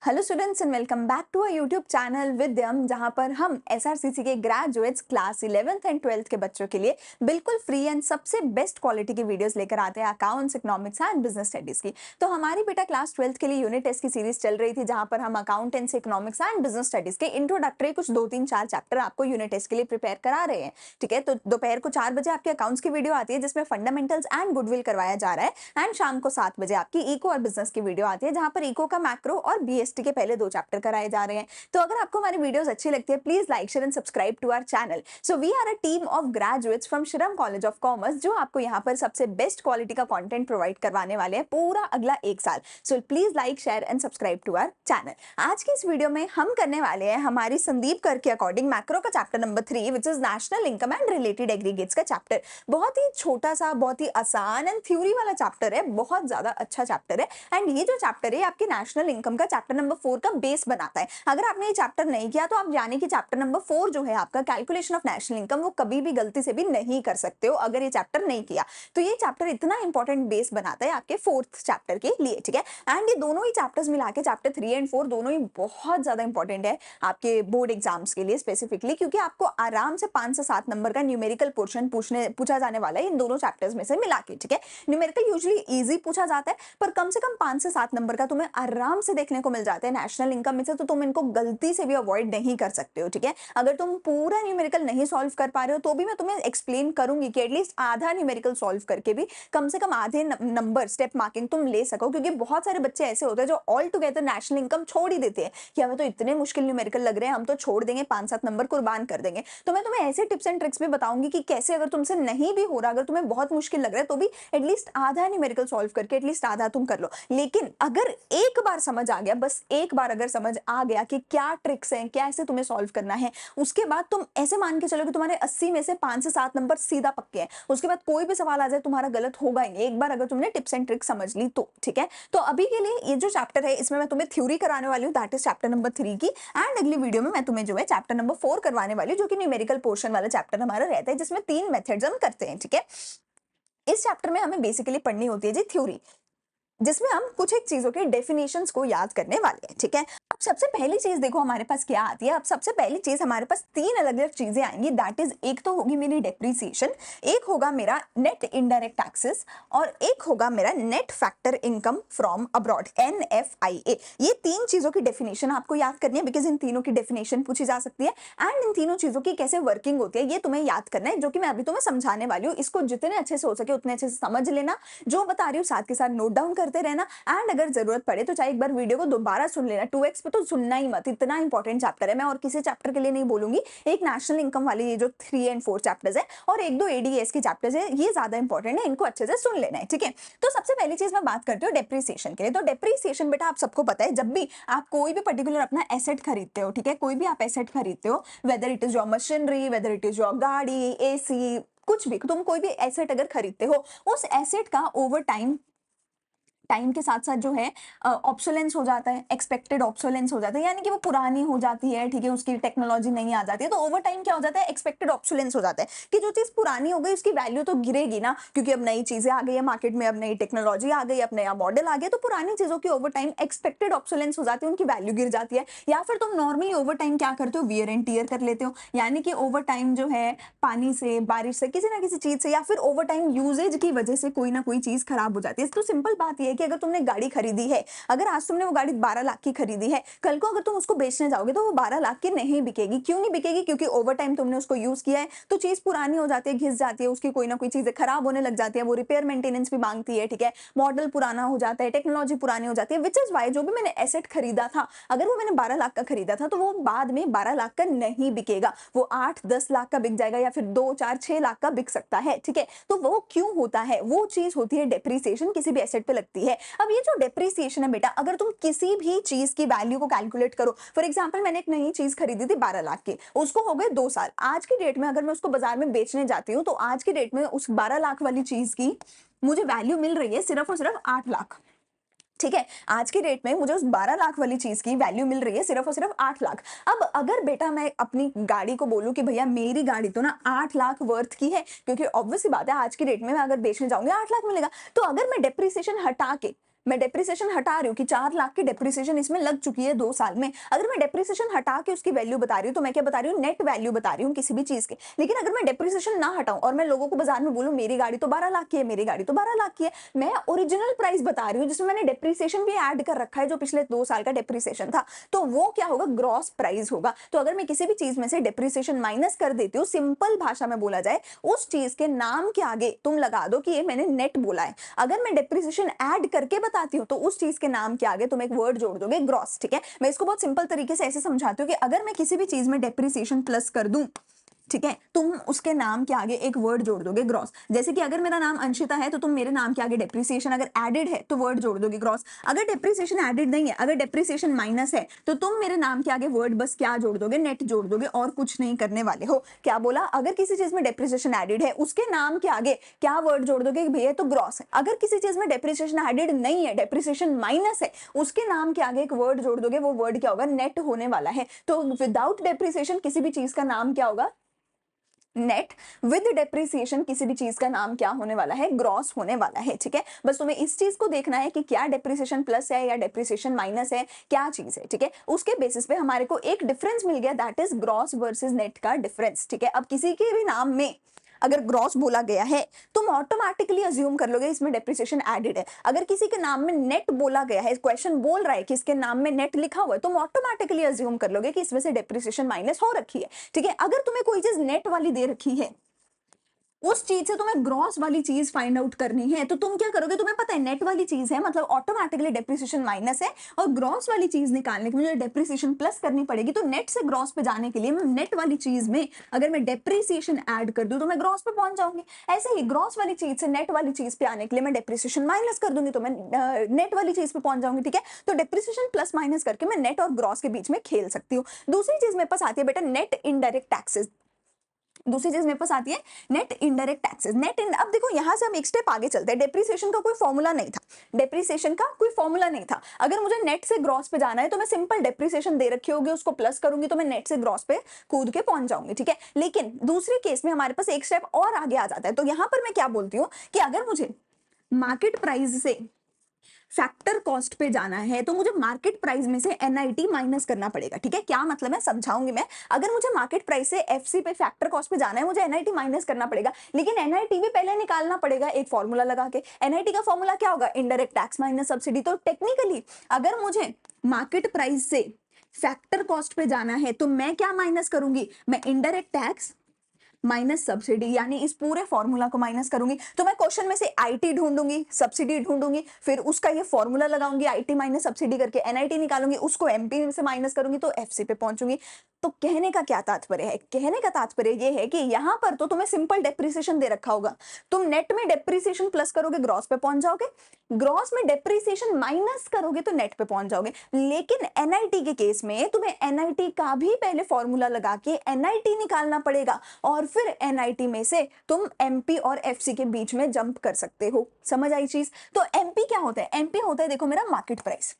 Hello students and welcome back to a YouTube channel Vidyam, जहां पर हम एसआरसीसी के graduates class 11th and 12th के बच्चों के लिए बिल्कुल फ्री एंड सबसे बेस्ट क्वालिटी की वीडियोस लेकर आते हैं accounts, economics and business studies की। तो हमारी बेटा क्लास 12th के लिए यूनिट टेस्ट की सीरीज चल रही थी, जहां पर हम accountancy, economics and business studies के इंट्रोडक्टरी कुछ 2-3-4 चैप्टर आपको यूनिट टेस्ट के लिए प्रिपेयर करा रहे हैं। ठीक है, तो दोपहर को 4 बजे आपके अकाउंट्स की वीडियो आती है जिसमें फंडामेंटल्स एंड गुडविल करवाया जा रहा है, एंड शाम को 7 बजे आपकी इको और बिजनेस की वीडियो आती है, जहां पर इको का मैक्रो और बीएसटी के पहले 2 चैप्टर कराए जा रहे हैं। तो अगर आपको हमारी वीडियोस अच्छी लगती है, please like, share and subscribe to our channel. So we are a team of graduates from Shriram college of commerce, जो आपको यहाँ पर सबसे बेस्ट क्वालिटी का कंटेंट प्रोवाइड करवाने वाले हैं पूरा अगला 1 साल। So please like, share and subscribe to our channel. आज की इस वीडियो में हम करने वाले हैं हमारी संदीप कर के अकॉर्डिंग मैक्रो का chapter number 3, which is national income and related aggregates का चैप्टर। बहुत ही छोटा सा, बहुत ही आसान एंड थ्योरी वाला चैप्टर है, बहुत ज्यादा अच्छा चैप्टर है। एंड ये जो चैप्टर है आपके नेशनल इनकम का चैप्टर नंबर 4 का बेस बनाता है। अगर आपने ये चैप्टर नहीं किया तो आप जाने कि चैप्टर नंबर 4 जो है आपका कैलकुलेशन ऑफ नेशनल इनकम, वो कभी भी गलती से भी नहीं कर सकते हो अगर ये चैप्टर नहीं किया। तो ये चैप्टर इतना इंपॉर्टेंट बेस बनाता है आपके 4th चैप्टर के लिए। ठीक है, एंड ये दोनों ही चैप्टर्स मिला के चैप्टर 3 एंड 4 दोनों ही बहुत ज्यादा इंपॉर्टेंट है आपके बोर्ड एग्जाम्स के लिए स्पेसिफिकली, क्योंकि आपको आराम से 5 से 7 नंबर का न्यूमेरिकल पोर्शन पूछा जाने वाला है इन दोनों चैप्टर्स में से मिला के। ठीक है, न्यूमेरिकल यूजुअली इजी पूछा जाता है, पर कम से कम 5 से 7 नंबर का तुम्हें आराम से देखने को मिल जाता है नेशनल इनकम में से, तो तुम इनको गलती से भी अवॉइड नहीं कर सकते हो। ठीक है, अगर तुम पूरा न्यूमेरिकल नहीं सॉल्व कर पा रहे हो तो भी मैं तुम्हें एक्सप्लेन करूंगी कि एटलीस्ट आधा न्यूमेरिकल सॉल्व करके भी कम से कम आधे नंबर स्टेप मार्किंग तुम ले सको, क्योंकि बहुत सारे बच्चे ऐसे होते हैं जो ऑल टुगेदर नेशनल इनकम छोड़ ही देते हैं कि हमें तो इतने मुश्किल न्यूमेरिकल लग रहे हैं, हम तो छोड़ देंगे, 5-7 नंबर कुर्बान कर देंगे। तो मैं तुम्हें ऐसे टिप्स एंड ट्रिक्स भी बताऊंगी कि कैसे, अगर तुमसे नहीं भी हो रहा, अगर तुम्हें बहुत मुश्किल लग रहा है, तो भी एटलीस्ट आधा न्यूमेरिकल सॉल्व करके एटलीस्ट आधा तुम कर लो। लेकिन अगर एक बार समझ आ गया, बस एक बार अगर समझ आ गया कि क्या ट्रिक्स हैं, क्या ऐसे तुम्हें सॉल्व करना है, उसके बाद तुम ऐसे मान के चलो कि तुम्हारे 80 में से 5 से 7 नंबर सीधा पक्के हैं। उसके बाद कोई भी सवाल आ जाए तुम्हारा गलत होगा ही नहीं, एक बार अगर तुमने टिप्स एंड ट्रिक्स समझ ली तो। ठीक है, तो अभी के लिए ये जो चैप्टर है इसमें मैं तुम्हें थ्योरी कराने वाली हूँ, दैट इज चैप्टर नंबर 3 की। एंड अगली वीडियो में मैं तुम्हें जो है चैप्टर नंबर 4 करवाने वाली हूँ, जो कि न्यूमेरिकल पोर्शन वाला चैप्टर हमारा रहता है, जिसमें 3 मेथड्स हम करते हैं। ठीक है, इस चैप्टर में हमें बेसिकली पढ़नी होती है जी थ्योरी, जिसमें हम कुछ एक चीजों के डेफिनेशंस को याद करने वाले हैं। ठीक है, अब सबसे पहली चीज देखो हमारे पास क्या आती है। अब सबसे पहली चीज हमारे पास 3 अलग अलग चीजें आएंगी, दैट इज एक तो होगी मेरी डेप्रीसिएशन, एक होगा मेरा नेट इनडायरेक्ट टैक्सेस, और एक होगा मेरा net factor income from abroad, NFIA। ये 3 चीजों की डेफिनेशन आपको याद करनी है, बिकॉज इन तीनों की डेफिनेशन पूछी जा सकती है, एंड इन तीनों चीजों की कैसे वर्किंग होती है ये तुम्हें याद करना है, जो कि मैं अभी तुम्हें समझाने वाली हूँ। इसको जितने अच्छे से हो सके उतने अच्छे से समझ लेना, जो बता रही हूँ साथ के साथ नोट डाउन करते रहना, एंड अगर जरूरत पड़े तो चाहे एक बार वीडियो को दोबारा सुन लेना। 2x पे तो सुनना ही मत, इतना इंपॉर्टेंट चैप्टर है। मैं और किसी चैप्टर के लिए नहीं बोलूंगी, एक नेशनल इनकम वाली ये जो 3 एंड 4 चैप्टर्स है और 1-2 एडीएस की चैप्टर्स है, ये ज्यादा इंपॉर्टेंट है, इनको अच्छे से सुन लेना है। ठीक है, तो सबसे पहली चीज मैं बात करती हूँ डेप्रीसिएशन के लिए। तो डेप्रीसिएशन बेटा आप सबको पता है, जब भी आप कोई भी पर्टिकुलर अपना एसेट खरीदते हो, ठीक है, कोई भी आप एसेट खरीदते हो, whether it is your machinery, whether it is your गाड़ी, एसी, कुछ भी, तुम कोई भी एसेट अगर खरीदते हो, उस एसेट का ओवर टाइम के साथ साथ जो है ऑब्सोलेंस हो जाता है, एक्सपेक्टेड ऑब्सोलेंस हो जाता है, यानी कि वो पुरानी हो जाती है। ठीक है, उसकी टेक्नोलॉजी नहीं आ जाती है, तो ओवर टाइम क्या हो जाता है, एक्सपेक्टेड ऑब्सोलेंस हो जाता है कि जो चीज पुरानी हो गई उसकी वैल्यू तो गिरेगी ना, क्योंकि अब नई चीजें आ गई है मार्केट में, अब नई टेक्नोलॉजी आ गई, अब नया मॉडल आ गया, तो पुरानी चीजों की ओवर टाइम एक्सपेक्टेड ऑब्सोलेंस हो जाती है, उनकी वैल्यू गिर जाती है। या फिर तुम नॉर्मली ओवर टाइम क्या करते हो, वियर एंड टीयर कर लेते हो, यानी कि ओवर टाइम जो है पानी से, बारिश से, किसी ना किसी चीज से, या फिर ओवर टाइम यूजेज की वजह से कोई ना कोई चीज खराब हो जाती है। तो सिंपल बात यह है कि अगर तुमने गाड़ी खरीदी है, अगर आज तुमने वो गाड़ी 12 लाख की खरीदी है, कल को अगर तुम उसको बेचने जाओगे तो वो 12 लाख की नहीं बिकेगी। क्यों नहीं बिकेगी, क्योंकि ओवर टाइम तुमने उसको यूज किया है, तो चीज पुरानी हो जाती है, घिस जाती है, उसकी कोई ना कोई चीजें खराब होने लग जाती है, वो रिपेयर मेंटेनेंस भी मांगती है। ठीक है, मॉडल पुराना हो जाता है, टेक्नोलॉजी पुरानी हो जाती है, विच इज वाई जो भी मैंने एसेट खरीदा था, अगर वो मैंने 12 लाख का खरीदा था, तो वो बाद में 12 लाख का नहीं बिकेगा, वो 8-10 लाख का बिक जाएगा, या फिर 2-4-6 लाख का बिक सकता है। ठीक है, तो वो क्यों होता है, वो चीज होती है डेप्रीसिएशन, किसी भी एसेट पे लगती है। अब ये जो डेप्रीसिएशन है बेटा, अगर तुम किसी भी चीज की वैल्यू को कैलकुलेट करो, फॉर एग्जांपल मैंने एक नई चीज खरीदी थी 12 लाख की, उसको हो गए 2 साल, आज की डेट में अगर मैं उसको बाजार में बेचने जाती हूँ, तो आज की डेट में उस 12 लाख वाली चीज की मुझे वैल्यू मिल रही है सिर्फ और सिर्फ 8 लाख। ठीक है, आज की डेट में मुझे उस 12 लाख वाली चीज की वैल्यू मिल रही है सिर्फ और सिर्फ 8 लाख। अब अगर बेटा मैं अपनी गाड़ी को बोलूं कि भैया मेरी गाड़ी तो ना 8 लाख वर्थ की है, क्योंकि ऑब्वियसली बात है आज की डेट में मैं अगर बेचने जाऊंगी 8 लाख मिलेगा, तो अगर मैं डेप्रिसिएशन हटा के मैं डेप्रिसिएशन हटा रही हूँ कि 4 लाख की डेप्रिसिएशन इसमें लग चुकी है 2 साल में। अगर मैं डेप्रिसिएशन हटा के उसकी वैल्यू बता रही हूँ तो मैं क्या बता रही हूँ, नेट वैल्यू बता रही हूँ किसी भी चीज की। लेकिन अगर मैं डेप्रिसिएशन ना हटाऊं और मैं लोगों को बाजार में बोलूं मेरी गाड़ी तो 12 लाख की है, मेरी गाड़ी तो 12 लाख की है, मैं ओरिजिनल प्राइस बता रही हूँ जिसमें मैंने डेप्रिसिएशन भी ऐड कर रखा है जो पिछले 2 साल का डेप्रिसिएशन था, तो वो क्या होगा, ग्रॉस प्राइस होगा। तो अगर मैं किसी भी चीज में से डेप्रिसिएशन माइनस कर देती हूँ, सिंपल भाषा में बोला जाए, उस चीज के नाम के आगे तुम लगा दो कि ये मैंने नेट बोला है। अगर मैं डेप्रिसिएशन ऐड करके बताती हूँ तो उस चीज के नाम के आगे तुम एक वर्ड जोड़ दोगे, ग्रॉस। ठीक है, मैं इसको बहुत सिंपल तरीके से ऐसे समझाती हूँ कि अगर मैं किसी भी चीज में डेप्रिसिएशन प्लस कर दूं, ठीक है, तुम उसके नाम के आगे एक वर्ड जोड़ दोगे, ग्रॉस। जैसे कि अगर मेरा नाम अंशिता है तो तुम मेरे नाम के आगे डेप्रिसिएशन अगर एडेड है तो वर्ड जोड़ दोगे, ग्रॉस। अगर डेप्रिसिएशन एडेड नहीं है, अगर डेप्रिसिएशन माइनस है, तो तुम मेरे नाम के आगे वर्ड बस क्या जोड़ दोगे, नेट जोड़ दोगे, और कुछ नहीं करने वाले हो। क्या बोला, अगर किसी चीज में डेप्रिसिएशन एडेड है उसके नाम के आगे क्या वर्ड जोड़ दोगे, भैया तो ग्रॉस है। अगर किसी चीज में डेप्रिसिएशन एडेड नहीं है, डेप्रिसिएशन माइनस है, उसके नाम के आगे एक वर्ड जोड़ दोगे, वो वर्ड क्या होगा, नेट होने वाला है। तो विदाउट डेप्रिसिएशन किसी भी चीज का नाम क्या होगा, नेट। विद डेप्रिसिएशन किसी भी चीज का नाम क्या होने वाला है, ग्रॉस होने वाला है। ठीक है, बस तुम्हें इस चीज को देखना है कि क्या डेप्रिसिएशन प्लस है या डेप्रिसिएशन माइनस है, क्या चीज है। ठीक है, उसके बेसिस पे हमारे को एक डिफरेंस मिल गया, that is gross versus net का डिफरेंस। ठीक है, अब किसी के भी नाम में अगर ग्रॉस बोला गया है तुम ऑटोमेटिकली अज्यूम कर लोगे इसमें डेप्रिसिएशन एडेड है। अगर किसी के नाम में नेट बोला गया है, क्वेश्चन बोल रहा है कि इसके नाम में नेट लिखा हुआ है, तुम ऑटोमेटिकली अज्यूम कर लोगे कि इसमें से डेप्रिसिएशन माइनस हो रखी है। ठीक है, अगर तुम्हें कोई चीज नेट वाली दे रखी है, उस चीज से तुम्हें ग्रॉस वाली चीज फाइंड आउट करनी है, तो तुम क्या करोगे, तुम्हें पता है नेट वाली चीज है मतलब ऑटोमेटिकली डेप्रिसिएशन माइनस है, और ग्रॉस वाली चीज निकालने के लिए मुझे डेप्रिसिएशन प्लस करनी पड़ेगी। तो नेट से ग्रॉस पे जाने के लिए मैं नेट वाली चीज में अगर मैं डेप्रिसिएशन ऐड कर दूं तो मैं ग्रॉस पे पहुंच जाऊंगी। ऐसे ही ग्रॉस वाली चीज से नेट वाली चीज पे आने के लिए मैं डेप्रिसिएशन माइनस कर दूंगी तो मैं नेट वाली चीज पे पहुंच जाऊंगी। ठीक है, तो डेप्रिसिएशन प्लस माइनस करके मैं नेट और ग्रॉस के बीच में खेल सकती हूँ। दूसरी चीज मेरे पास आती है बेटा नेट इनडायरेक्ट टैक्सेस। दूसरी चीज मेरे पास आती है नेट इनडायरेक्ट टैक्सेस। अब देखो यहां से हम एक स्टेप आगे चलते हैं। डेप्रिसिएशन का कोई फॉर्मूला नहीं था, डेप्रिसिएशन का कोई फॉर्मूला नहीं था। अगर मुझे नेट से ग्रॉस पे जाना है तो मैं सिंपल डेप्रिसिएशन दे रखी होगी उसको प्लस करूंगी तो मैं नेट से ग्रॉस पे कूद के पहुंच जाऊंगी। ठीक है, लेकिन दूसरे केस में हमारे पास एक स्टेप और आगे आ जाता है। तो यहां पर मैं क्या बोलती हूँ कि अगर मुझे मार्केट प्राइस से फैक्टर कॉस्ट पे जाना है तो मुझे मार्केट प्राइस में से एनआईटी माइनस करना पड़ेगा। ठीक है, क्या मतलब है समझाऊंगी मैं। अगर मुझे मार्केट प्राइस से एफसी पे फैक्टर कॉस्ट पे जाना है, मुझे एनआईटी माइनस करना पड़ेगा, लेकिन एनआईटी भी पहले निकालना पड़ेगा एक फॉर्मूला लगा के। एनआईटी का फॉर्मूला क्या होगा, इनडायरेक्ट टैक्स माइनस सब्सिडी। तो टेक्निकली अगर मुझे मार्केट प्राइस से फैक्टर कॉस्ट पे जाना है तो मैं क्या माइनस करूंगी, मैं इनडायरेक्ट टैक्स माइनस सब्सिडी, यानी इस पूरे फॉर्मूला को माइनस करूंगी। तो मैं क्वेश्चन में से आईटी ढूंढूंगी, सब्सिडी ढूंढूंगी, फिर उसका ये फॉर्मूला लगाऊंगी, आईटी माइनस सब्सिडी करके एनआईटी निकालूंगी, उसको एमपी से माइनस करूंगी तो एफसी पे पहुंचूंगी। तो कहने का क्या तात्पर्य है, कहने का तात्पर्य ये है कि यहां पर तो तुम्हें सिंपल डेप्रिसिएशन दे रखा होगा, तुम नेट में डेप्रिसिएशन प्लस करोगे ग्रॉस पे पहुंच जाओगे, ग्रॉस में डेप्रिसिएशन माइनस करोगे तो नेट पे पहुंच जाओगे। लेकिन एनआईटी के केस में तुम्हें एनआईटी का भी पहले फॉर्मूला लगा के एनआईटी निकालना पड़ेगा, और फिर एनआईटी में से तुम एमपी और एफसी के बीच में जंप कर सकते हो। समझ आई चीज। तो एमपी क्या होता है, एमपी होता है देखो मेरा मार्केट प्राइस,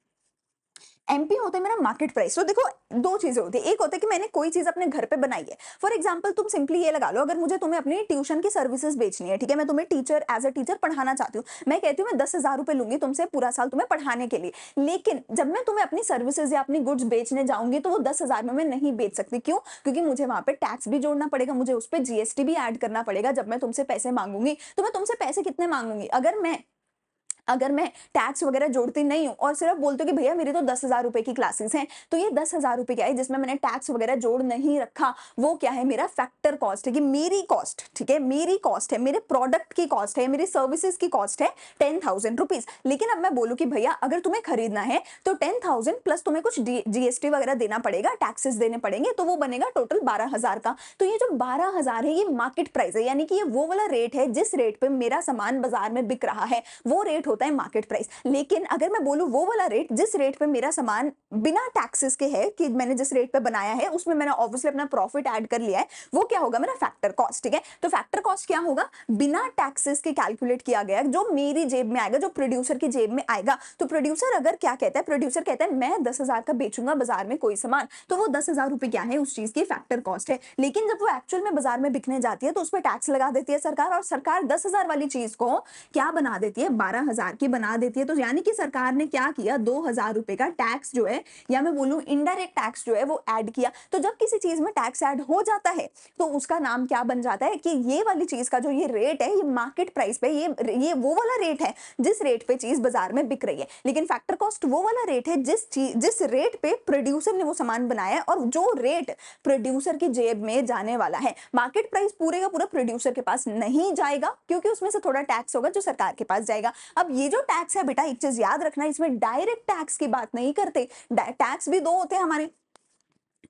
एमपी होता है मेरा मार्केट प्राइस। तो देखो दो चीजें होती है, एक होता है कि मैंने कोई चीज अपने घर पे बनाई है। फॉर एग्जांपल तुम सिंपली ये लगा लो, अगर मुझे तुम्हें अपनी ट्यूशन की सर्विसेज बेचनी है, ठीक है, मैं तुम्हें टीचर एज अ टीचर पढ़ाना चाहती हूँ, मैं कहती हूँ मैं 10,000 रुपए लूंगी तुमसे पूरा साल तुम्हें पढ़ाने के लिए। लेकिन जब मैं तुम्हें अपनी सर्विसेज या अपनी गुड्स बेचने जाऊंगी तो वो 10,000 में मैं नहीं बेच सकती। क्यों, क्योंकि मुझे वहां पे टैक्स भी जोड़ना पड़ेगा, मुझे उस पर जीएसटी भी ऐड करना पड़ेगा। जब मैं तुमसे पैसे मांगूंगी तो मैं तुमसे पैसे कितने मांगूंगी, अगर मैं टैक्स वगैरह जोड़ती नहीं हूँ और सिर्फ बोलती हूँ कि भैया मेरी तो 10,000 रुपए की क्लासेस हैं, तो ये 10,000 रुपए क्या है जिसमें मैंने टैक्स वगैरह जोड़ नहीं रखा, वो क्या है, मेरा फैक्टर कॉस्ट है, कि मेरी कॉस्ट, ठीक है, मेरी कॉस्ट है, मेरे प्रोडक्ट की कॉस्ट है, मेरी सर्विसेज की कॉस्ट है 10,000 रुपीज। लेकिन अब मैं बोलूँ कि भैया अगर तुम्हें खरीदना है तो 10,000 प्लस तुम्हें कुछ जीएसटी वगैरह देना पड़ेगा, टैक्सेस देने पड़ेंगे, तो वो बनेगा टोटल 12,000 का। तो ये जो 12,000 है ये मार्केट प्राइस है, यानी कि ये वो वाला रेट है जिस रेट पे मेरा सामान बाजार में बिक रहा है, वो रेट होता है मार्केट प्राइस। लेकिन अगर मैं बोलूं वो वाला रेट जिस रेट पे मेरा सामान बिना टैक्सेस के है, कि मैंने जिस रेट पे बनाया है उसमें मैंने ऑब्वियसली अपना प्रॉफिट ऐड कर लिया है, वो क्या होगा, मेरा फैक्टर कॉस्ट। ठीक है, तो फैक्टर कॉस्ट क्या होगा, बिना टैक्सेस के कैलकुलेट किया गया, जो मेरी जेब में आएगा, जो प्रोड्यूसर की जेब में आएगा। तो प्रोड्यूसर अगर क्या कहता है, प्रोड्यूसर कहता है मैं 10,000 का बेचूंगा बाजार में कोई सामान, तो वो 10,000 रुपए क्या है, उस चीज की फैक्टर कॉस्ट है। लेकिन जब वो एक्चुअल में बाजार में बिकने जाती है तो उस पर टैक्स लगा देती है सरकार, और सरकार 10,000 वाली चीज को क्या बना देती है, 12,000 2000 की बना देती है। तो यानी कि सरकार ने क्या किया, 2000 रुपए का टैक्स जो है, या मैं बोलूं इनडायरेक्ट टैक्स जो है वो ऐड किया। तो जब किसी चीज में टैक्स ऐड हो जाता है तो उसका नाम क्या बन जाता है कि ये वाली चीज का जो ये रेट है, ये मार्केट प्राइस पे, ये वो वाला रेट है जिस रेट पे चीज बाजार में बिक रही है। लेकिन फैक्टर कॉस्ट वो वाला रेट है जिस रेट पे प्रोड्यूसर ने वो सामान बनाया है, और जो रेट प्रोड्यूसर की जेब में जाने वाला है। मार्केट प्राइस पूरे का पूरा प्रोड्यूसर के पास नहीं जाएगा, क्योंकि उसमें से थोड़ा टैक्स होगा जो सरकार के पास जाएगा। अब ये जो टैक्स है बेटा, एक चीज याद रखना, इसमें डायरेक्ट टैक्स की बात नहीं करते। टैक्स भी दो होते हैं हमारे,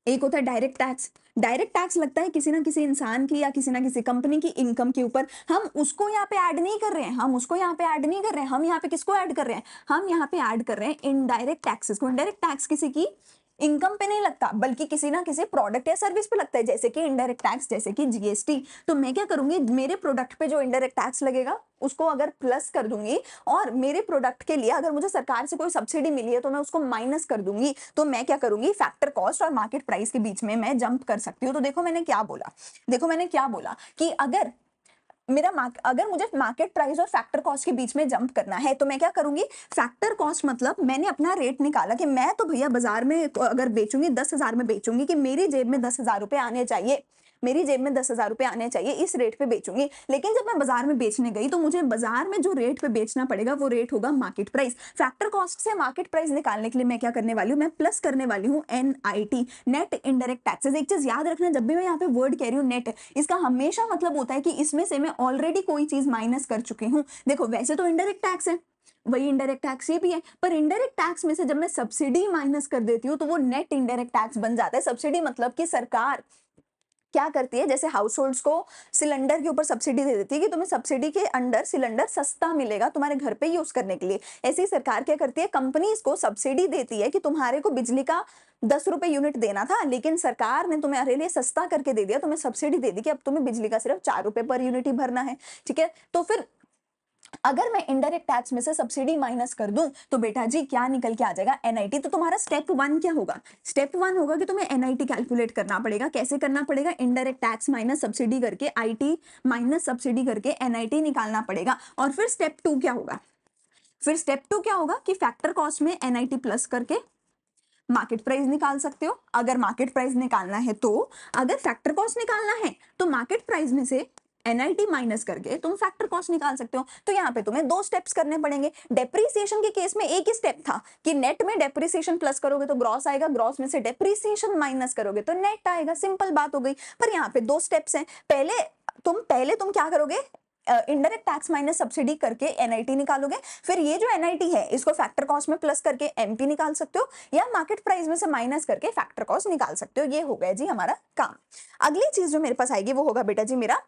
एक होता है डायरेक्ट टैक्स। डायरेक्ट टैक्स लगता है किसी ना किसी इंसान की या किसी ना किसी कंपनी की इनकम के ऊपर, हम उसको यहाँ पे ऐड नहीं कर रहे हैं, हम उसको यहाँ पे ऐड नहीं कर रहे हैं, हम यहाँ पे किसको ऐड कर रहे हैं, हम यहाँ पे ऐड कर रहे हैं इनडायरेक्ट टैक्सेस को। इनडायरेक्ट टैक्स किसी की इनकम पे नहीं लगता, बल्कि किसी ना किसी प्रोडक्ट या सर्विस पे लगता है, जैसे कि इनडायरेक्ट टैक्स, जैसे कि जीएसटी। तो मैं क्या करूंगी, मेरे प्रोडक्ट पे जो इनडायरेक्ट टैक्स लगेगा उसको अगर प्लस कर दूंगी, और मेरे प्रोडक्ट के लिए अगर मुझे सरकार से कोई सब्सिडी मिली है तो मैं उसको माइनस कर दूंगी। तो मैं क्या करूंगी, फैक्टर कॉस्ट और मार्केट प्राइस के बीच में मैं जंप कर सकती हूँ। तो देखो मैंने क्या बोला, देखो मैंने क्या बोला कि अगर मुझे मार्केट प्राइस और फैक्टर कॉस्ट के बीच में जंप करना है तो मैं क्या करूंगी, फैक्टर कॉस्ट मतलब मैंने अपना रेट निकाला कि मैं तो भैया बाजार में अगर बेचूंगी 10,000 में बेचूंगी, कि मेरी जेब में 10,000 रुपए आने चाहिए, मेरी जेब में 10,000 रुपए आने चाहिए, इस रेट पे बेचूंगी। लेकिन जब मैं बाजार में बेचने गई तो मुझे बाजार में जो रेट पे बेचना पड़ेगा वो रेट होगा मार्केट प्राइस। फैक्टर कॉस्ट से मार्केट प्राइस निकालने के लिए मैं क्या करने वाली हूँ, मैं प्लस करने वाली हूँ NIT, नेट इनडायरेक्ट टैक्सेस। एक चीज याद रखना, जब भी मैं यहाँ पे वर्ड कह रही हूँ नेट, इसका हमेशा मतलब होता है कि इसमें से मैं ऑलरेडी कोई चीज माइनस कर चुकी हूँ। देखो वैसे तो इनडायरेक्ट टैक्स है, वही इनडायरेक्ट टैक्स ये भी है, पर इनडायरेक्ट टैक्स में से जब मैं सब्सिडी माइनस कर देती हूँ तो वो नेट इनडायरेक्ट टैक्स बन जाता है। सब्सिडी मतलब कि सरकार क्या करती है, जैसे हाउस होल्ड्स को सिलेंडर के ऊपर सब्सिडी दे देती है कि तुम्हें सब्सिडी के अंडर सिलेंडर सस्ता मिलेगा तुम्हारे घर पे यूज करने के लिए। ऐसे ही सरकार क्या करती है, कंपनीज को सब्सिडी देती है कि तुम्हारे को बिजली का 10 रुपए यूनिट देना था, लेकिन सरकार ने तुम्हारे लिए सस्ता करके दे दिया, तुम्हें सब्सिडी दे दी कि अब तुम्हें बिजली का सिर्फ 4 रुपए पर यूनिट ही भरना है। ठीक है, तो फिर अगर मैं इनडायरेक्ट टैक्स में से सब्सिडी माइनस कर दूं तो बेटा जी क्या निकल के आ जाएगा, NIT। तो तुम्हारा स्टेप 1 क्या होगा, स्टेप 1 होगा कि तुम्हें NIT कैलकुलेट करना पड़ेगा। कैसे करना पड़ेगा, इनडायरेक्ट टैक्स माइनस सब्सिडी करके, IT माइनस सब्सिडी करके NIT निकालना पड़ेगा। और फिर स्टेप 2 क्या होगा, फिर स्टेप 2 क्या होगा कि फैक्टर कॉस्ट में NIT प्लस करके मार्केट प्राइस निकाल सकते हो। अगर मार्केट प्राइस निकालना है तो, अगर फैक्टर कॉस्ट निकालना है तो मार्केट प्राइस में से NIT माइनस करके तुम फैक्टर कॉस्ट निकाल सकते हो। तो यहाँ पे तुम्हें 2 स्टेप्स करने पड़ेंगे। डेप्रीसिएशन के केस में एक ही स्टेप था कि नेट में डेप्रीसिएशन प्लस करोगे तो ग्रॉस आएगा, ग्रॉस में से डेप्रीसिएशन माइनस करोगे तो नेट आएगा, सिंपल बात हो गई। पर यहाँ पे 2 स्टेप्स हैं। पहले तुम क्या करोगे, इनडायरेक्ट टैक्स माइनस सब्सिडी करके NIT निकालोगे, फिर ये जो NIT है इसको फैक्टर कॉस्ट में प्लस करके MP निकाल सकते हो, या मार्केट प्राइस में से माइनस करके फैक्टर कॉस्ट निकाल सकते हो। ये हो गया जी हमारा काम। अगली चीज जो मेरे पास आएगी वो होगा बेटा जी मेरा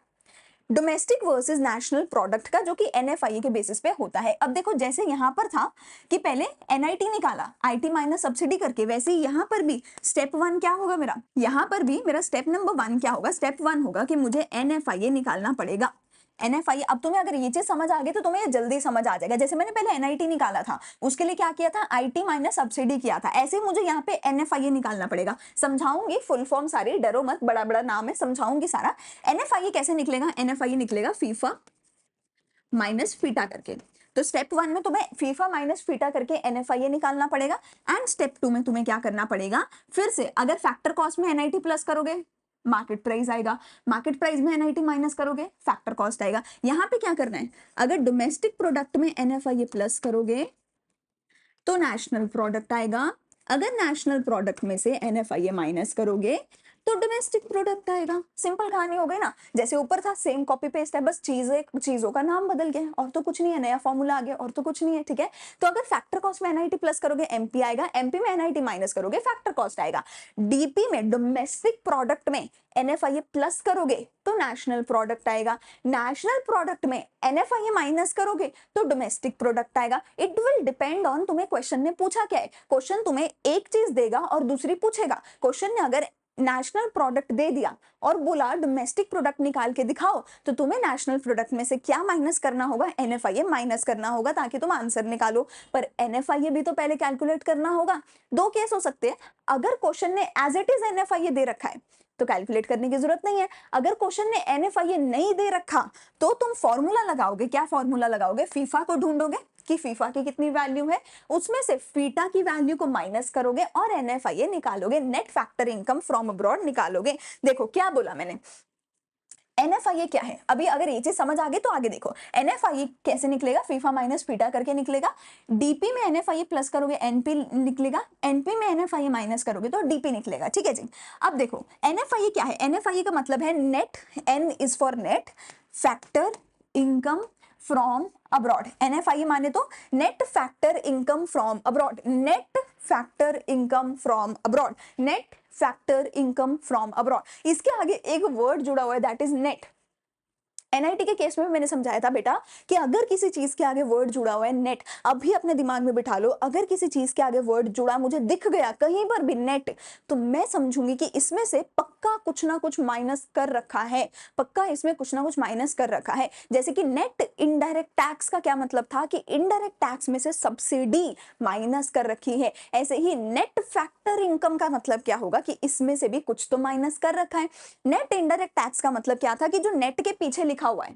डोमेस्टिक वर्सेस नेशनल प्रोडक्ट का, जो कि NFIA के बेसिस पे होता है। अब देखो जैसे यहाँ पर था कि पहले NIT निकाला IT माइनस सब्सिडी करके, वैसे ही यहाँ पर भी स्टेप 1 क्या होगा मेरा, यहाँ पर भी मेरा स्टेप नंबर 1 क्या होगा, स्टेप 1 होगा कि मुझे NFIA निकालना पड़ेगा। NFIA, अब तुम्हें अगर ये चीज समझ आ गई तो तुम्हें ये जल्दी समझ आ जाएगा। जैसे मैंने पहले NIT निकाला था, उसके लिए क्या किया था, IT माइनस सब्सिडी किया था, ऐसे ही मुझे यहाँ पे NFIA निकालना पड़ेगा। समझाऊंगी फुल फॉर्म सारी, डरो मत, बड़ा बड़ा नाम है, समझाऊंगी सारा। NFIA कैसे निकलेगा, NFIA निकलेगा फीफा माइनस फीटा करके। तो स्टेप 1 में तुम्हें फीफा माइनस फीटा करके NFIA निकालना पड़ेगा, एंड स्टेप 2 में तुम्हें क्या करना पड़ेगा, फिर से अगर फैक्टर कॉस्ट में NIT प्लस करोगे मार्केट प्राइस आएगा, मार्केट प्राइस में NIT माइनस करोगे फैक्टर कॉस्ट आएगा। यहाँ पे क्या करना है, अगर डोमेस्टिक प्रोडक्ट में NFIA प्लस करोगे तो नेशनल प्रोडक्ट आएगा, अगर नेशनल प्रोडक्ट में से NFIA माइनस करोगे तो डोमेस्टिक प्रोडक्ट आएगा। सिंपल कहानी हो गई ना, जैसे ऊपर था सेम कॉपी पेस्ट है, बस चीजों का नाम बदल गया और तो कुछ नहीं है, नया फॉर्मूला आ गया और तो कुछ नहीं है। ठीक है, तो अगर फैक्टर कॉस्ट में NIT प्लस करोगे MP आएगा, MP में NIT माइनस करोगे फैक्टर कॉस्ट आएगा। DP में डोमेस्टिक प्रोडक्ट में NFIA प्लस करोगे तो नेशनल प्रोडक्ट आएगा, नेशनल प्रोडक्ट में NFIA माइनस करोगे तो डोमेस्टिक प्रोडक्ट आएगा। इट विल डिपेंड ऑन तुम्हें क्वेश्चन ने पूछा क्या है। क्वेश्चन तुम्हें एक चीज देगा और दूसरी पूछेगा। क्वेश्चन ने अगर नेशनल प्रोडक्ट दे दिया और बोला डोमेस्टिक प्रोडक्ट निकाल के दिखाओ, तो तुम्हें नेशनल प्रोडक्ट में से क्या माइनस करना होगा, NFIA माइनस करना होगा ताकि तुम आंसर निकालो। पर NFIA भी तो पहले कैलकुलेट करना होगा। 2 केस हो सकते हैं, अगर क्वेश्चन ने एज इट इज NFIA दे रखा है तो कैलकुलेट करने की जरूरत नहीं है, अगर क्वेश्चन ने NFIA नहीं दे रखा तो तुम फॉर्मूला लगाओगे। क्या फॉर्मूला लगाओगे, फीफा को ढूंढोगे, कि फीफा की कितनी वैल्यू है, उसमें से फीटा की वैल्यू को माइनस करोगे और एनएफआईए निकालोगे, net factor income from abroad निकालोगे। देखो क्या बोला मैंने, एनएफआईए क्या है, अभी अगर ये चीज समझ आ गई तो आगे देखो। एनएफआईए कैसे निकलेगा, फीफा माइनस फीटा करके निकलेगा। डीपी में एनएफआईए प्लस करोगे एनपी निकलेगा, एनपी में एनएफआईए माइनस करोगे तो डीपी निकलेगा, ठीक है जी। अब देखो एनएफआईए क्या है, एनएफआईए का मतलब है net, N is for net factor income from abroad. NFIA माने तो net factor income from abroad, net factor income from abroad, net factor income from abroad. इसके आगे एक वर्ड जुड़ा हुआ है दैट इज नेट। एनआईटी के केस में मैंने समझाया था बेटा कि अगर किसी चीज के आगे वर्ड जुड़ा हुआ है नेट, अभी अपने दिमाग में बिठा लो, अगर किसी चीज के आगे वर्ड जुड़ा मुझे दिख गया कहीं पर भी नेट, तो मैं समझूंगी कि इसमें से पक्का कुछ ना कुछ माइनस कर रखा है, पक्का इसमें कुछ ना कुछ माइनस कर रखा है। जैसे कि नेट इनडायरेक्ट टैक्स का क्या मतलब था कि इनडायरेक्ट टैक्स में से सब्सिडी माइनस कर रखी है, ऐसे ही नेट फैक्टर इनकम का मतलब क्या होगा कि इसमें से भी कुछ तो माइनस कर रखा है। नेट इनडायरेक्ट टैक्स का मतलब क्या था कि जो नेट के पीछे लिखा हुआ है,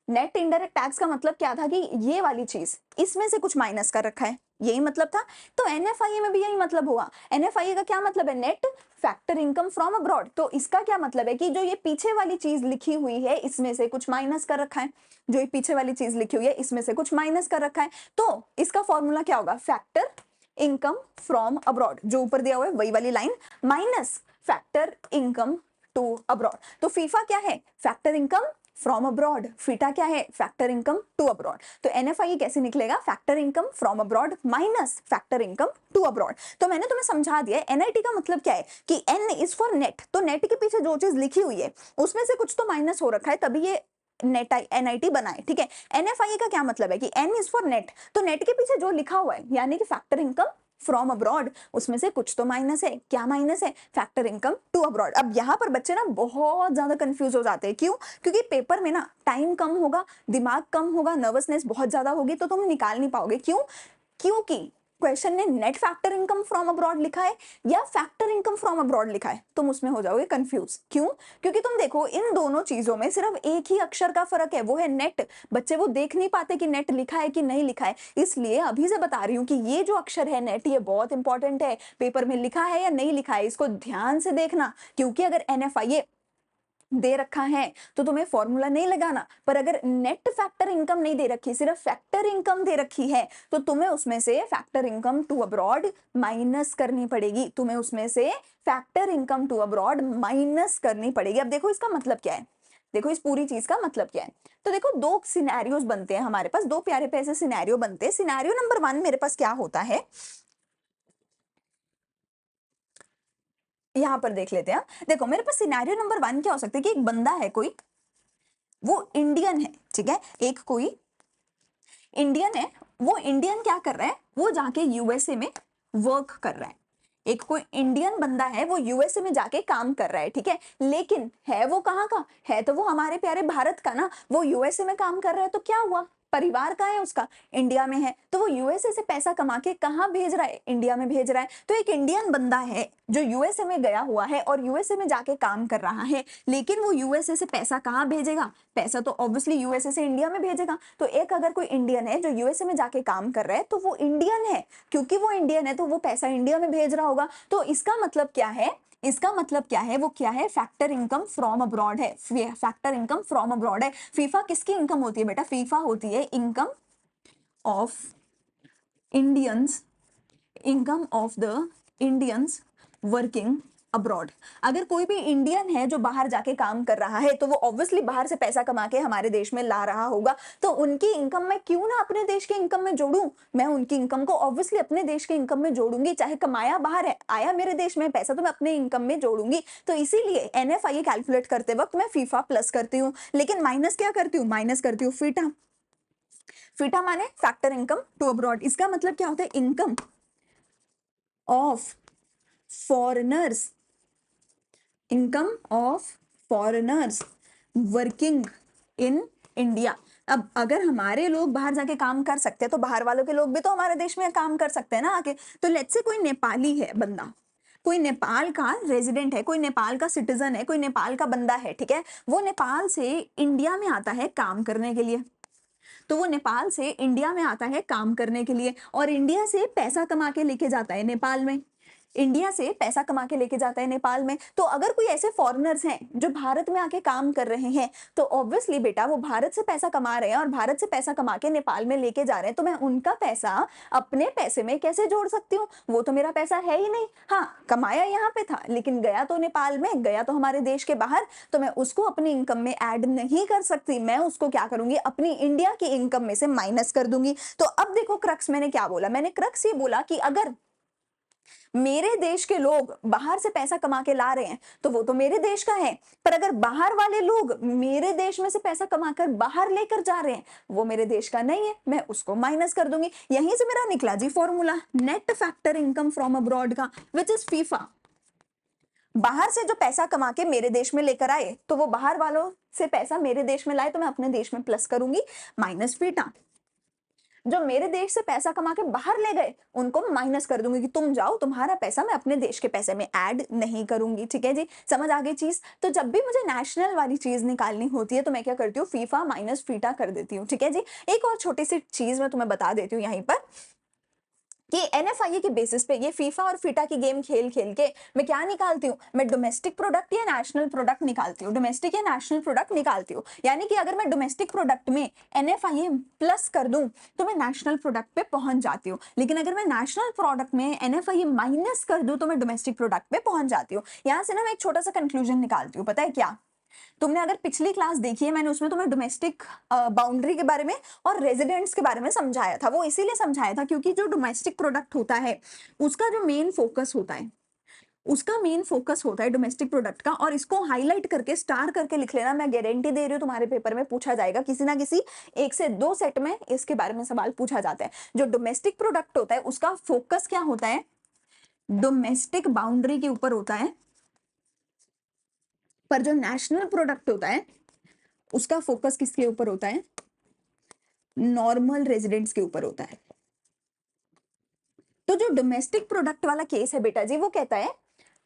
नेट इनडायरेक्ट टैक्स का मतलब क्या था कि ये वाली चीज इसमें से कुछ माइनस कर रखा है, यही मतलब था। तो एनएफआईए में भी यही मतलब हुआ। एनएफआईए का क्या मतलब है, net factor income from abroad, तो इसका क्या मतलब है कि जो ये पीछे वाली चीज लिखी हुई है इसमें से कुछ माइनस कर रखा है, जो ये पीछे वाली चीज लिखी हुई है इसमें से कुछ माइनस कर रखा है। तो इसका फॉर्मूला क्या होगा, फैक्टर इनकम फ्रॉम अब्रॉड, जो ऊपर दिया हुआ है वही वाली line, minus factor income to abroad. तो फीफा क्या है, factor income from abroad, FITA क्या है, फैक्टर इनकम टू अब्रॉड। तो एनएफआईए कैसे निकलेगा, factor income from abroad minus factor income to abroad. तो मैंने तुम्हें समझा दिया एनआईटी का मतलब क्या है कि एन इज फॉर नेट, तो नेट के पीछे जो चीज लिखी हुई है उसमें से कुछ तो माइनस हो रखा है तभी ये नेट एनआईटी बनाए, ठीक है। एनएफआईए का क्या मतलब है कि एन इज फॉर नेट, तो नेट के पीछे जो लिखा हुआ है यानी कि फैक्टर इनकम फ्रॉम अब्रॉड, उसमें से कुछ तो माइनस है, क्या माइनस है, फैक्टर इनकम टू अब्रॉड। अब यहाँ पर बच्चे ना बहुत ज्यादा कंफ्यूज हो जाते हैं, क्यों, क्योंकि पेपर में ना टाइम कम होगा, दिमाग कम होगा, नर्वसनेस बहुत ज्यादा होगी, तो तुम निकाल नहीं पाओगे। क्यों, क्योंकि क्वेश्चन ने net factor income from abroad लिखा है या फैक्टर इनकम फ्रॉम अब्रॉड लिखा है, तुम उसमें हो जाओगे कंफ्यूज। क्यों, क्योंकि तुम देखो इन दोनों चीजों में सिर्फ एक ही अक्षर का फर्क है, वो है नेट। बच्चे वो देख नहीं पाते कि नेट लिखा है कि नहीं लिखा है, इसलिए अभी से बता रही हूँ कि ये जो अक्षर है नेट, ये बहुत इंपॉर्टेंट है, पेपर में लिखा है या नहीं लिखा है इसको ध्यान से देखना। क्योंकि अगर एनएफआईए दे रखा है तो तुम्हें फॉर्मूला नहीं लगाना, पर अगर नेट फैक्टर इनकम नहीं दे रखी, सिर्फ फैक्टर इनकम दे रखी है, तो तुम्हें उसमें से factor income to abroad minus करनी पड़ेगी, तुम्हें उसमें से factor income to abroad minus करनी पड़ेगी। अब देखो इसका मतलब क्या है, देखो इस पूरी चीज का मतलब क्या है। तो देखो दो सिनेरियोज बनते हैं हमारे पास, दो प्यारे पैसे सिनेरियो बनते हैं। सिनेरियो नंबर 1 मेरे पास क्या होता है, यहां पर देख लेते हैं। देखो मेरे पास सिनेरियो नंबर 1 क्या हो सकता है कि एक बंदा है कोई, वो इंडियन है, ठीक है, एक कोई इंडियन है, वो इंडियन क्या कर रहा है, वो जाके यूएसए में वर्क कर रहा है। एक कोई इंडियन बंदा है वो यूएसए में जाके काम कर रहा है, ठीक है, लेकिन है वो कहाँ का है, तो वो हमारे प्यारे भारत का ना। वो यूएसए में काम कर रहा है तो क्या हुआ, परिवार का है उसका, इंडिया में है, तो वो यूएसए से पैसा कमा के कहाँ भेज रहा है, इंडिया में भेज रहा है। तो एक इंडियन बंदा है जो यूएसए में गया हुआ है और यूएसए में जाके काम कर रहा है, लेकिन वो यूएसए से पैसा कहाँ भेजेगा, पैसा तो ऑब्वियसली यूएसए से इंडिया में भेजेगा। तो एक अगर कोई इंडियन है जो यूएसए में जाके काम कर रहा है तो वो इंडियन है, क्योंकि वो इंडियन है तो वो पैसा इंडिया में भेज रहा होगा। तो इसका मतलब क्या है, इसका मतलब क्या है, वो क्या है, फैक्टर इनकम फ्रॉम अब्रॉड है, फैक्टर इनकम फ्रॉम अब्रॉड है। फीफा किसकी इनकम होती है बेटा, फीफा होती है income of Indians, income of the Indians working abroad. अगर कोई भी इंडियन है जो बाहर जाके काम कर रहा है तो वो ऑब्वियसली बाहर से पैसा कमा के हमारे देश में ला रहा होगा, तो उनकी इनकम मैं क्यों ना अपने देश के इनकम में जोड़ूं, मैं उनकी इनकम को ऑब्वियसली अपने देश के इनकम में जोड़ूंगी, चाहे कमाया बाहर है आया मेरे देश में पैसा, तो मैं अपने इनकम में जोड़ूंगी। तो इसीलिए एनएफआईए कैलकुलेट करते वक्त मैं फीफा प्लस करती हूँ, लेकिन माइनस क्या करती हूँ, माइनस करती हूँ फीटा। फीटा माने फैक्टर इनकम टू अब्रॉड, इसका मतलब क्या होता है, income of foreigners, income of foreigners working in India. अब अगर हमारे लोग बाहर जाके काम कर सकते हैं तो बाहर वालों के लोग भी तो हमारे देश में काम कर सकते हैं ना आके। तो लेट्स से कोई नेपाली है बंदा, कोई नेपाल का रेजिडेंट है, कोई नेपाल का सिटीजन है, कोई नेपाल का बंदा है, ठीक है, वो नेपाल से इंडिया में आता है काम करने के लिए। तो वो नेपाल से इंडिया में आता है काम करने के लिए और इंडिया से पैसा कमा के लेके जाता है नेपाल में। इंडिया से पैसा कमा के लेके जाता है नेपाल में। तो अगर कोई ऐसे फॉरेनर्स हैं जो भारत में आके काम कर रहे हैं, तो ऑब्वियसली बेटा वो भारत से पैसा कमा रहे हैं और भारत से पैसा कमा के नेपाल में लेके जा रहे हैं, तो मैं उनका पैसा अपने पैसे में कैसे जोड़ सकती हूँ? वो तो मेरा पैसा है ही नहीं। हाँ, कमाया यहाँ पे था लेकिन गया तो नेपाल में, गया तो हमारे देश के बाहर, तो मैं उसको अपनी इनकम में ऐड नहीं कर सकती। मैं उसको क्या करूंगी, अपनी इंडिया की इनकम में से माइनस कर दूंगी। तो अब देखो क्रक्स मैंने क्या बोला, मैंने क्रक्स ये बोला कि अगर मेरे देश के लोग बाहर से पैसा कमा के ला रहे हैं तो वो तो मेरे देश का है, पर अगर बाहर वाले लोग मेरे देश में से पैसा कमाकर बाहर लेकर जा रहे हैं वो मेरे देश का नहीं है, मैं उसको माइनस कर दूंगी। यहीं से मेरा निकला जी formula net factor income from abroad का, विच इज फीफा। बाहर से जो पैसा कमा के मेरे देश में लेकर आए तो वो बाहर वालों से पैसा मेरे देश में लाए तो मैं अपने देश में प्लस करूंगी माइनस फीटा। जो मेरे देश से पैसा कमा के बाहर ले गए उनको माइनस कर दूंगी कि तुम जाओ, तुम्हारा पैसा मैं अपने देश के पैसे में ऐड नहीं करूंगी। ठीक है जी, समझ आ गई चीज। तो जब भी मुझे नेशनल वाली चीज निकालनी होती है तो मैं क्या करती हूँ, फीफा माइनस फीटा कर देती हूँ। ठीक है जी, एक और छोटी सी चीज मैं तुम्हें बता देती हूँ यहीं पर कि एनएफआईए के बेसिस पे ये फीफा और फीटा की गेम खेल खेल के मैं क्या निकालती हूँ, मैं डोमेस्टिक प्रोडक्ट या नेशनल प्रोडक्ट निकालती हूँ, डोमेस्टिक या नेशनल प्रोडक्ट निकालती हूँ। यानी कि अगर मैं डोमेस्टिक प्रोडक्ट में एनएफआईए प्लस कर दूं तो मैं नेशनल प्रोडक्ट पे पहुंच जाती हूँ, लेकिन अगर मैं नेशनल प्रोडक्ट में एनएफआईए माइनस कर दूं तो मैं डोमेस्टिक प्रोडक्ट पे पहुंच जाती हूँ। यहाँ से ना मैं एक छोटा सा कंक्लूजन निकालती हूँ, पता है क्या? तुमने अगर पिछली क्लास देखी है, मैंने उसमें तुम्हें डोमेस्टिक बाउंड्री के बारे में और रेजिडेंट्स के बारे में समझाया था। वो इसीलिए समझाया था क्योंकि जो डोमेस्टिक प्रोडक्ट होता है उसका जो मेन फोकस होता है, उसका मेन फोकस होता है डोमेस्टिक प्रोडक्ट का, और इसको हाईलाइट करके स्टार करके लिख लेना। मैं गारंटी दे रही हूँ तुम्हारे पेपर में पूछा जाएगा, किसी ना किसी 1 से 2 सेट में इसके बारे में सवाल पूछा जाता है। जो डोमेस्टिक प्रोडक्ट होता है उसका फोकस क्या होता है, डोमेस्टिक बाउंड्री के ऊपर होता है, पर जो नेशनल प्रोडक्ट होता है उसका फोकस किसके ऊपर होता है, नॉर्मल रेजिडेंट्स के ऊपर होता है। तो जो डोमेस्टिक प्रोडक्ट वाला केस है बेटा जी, वो कहता है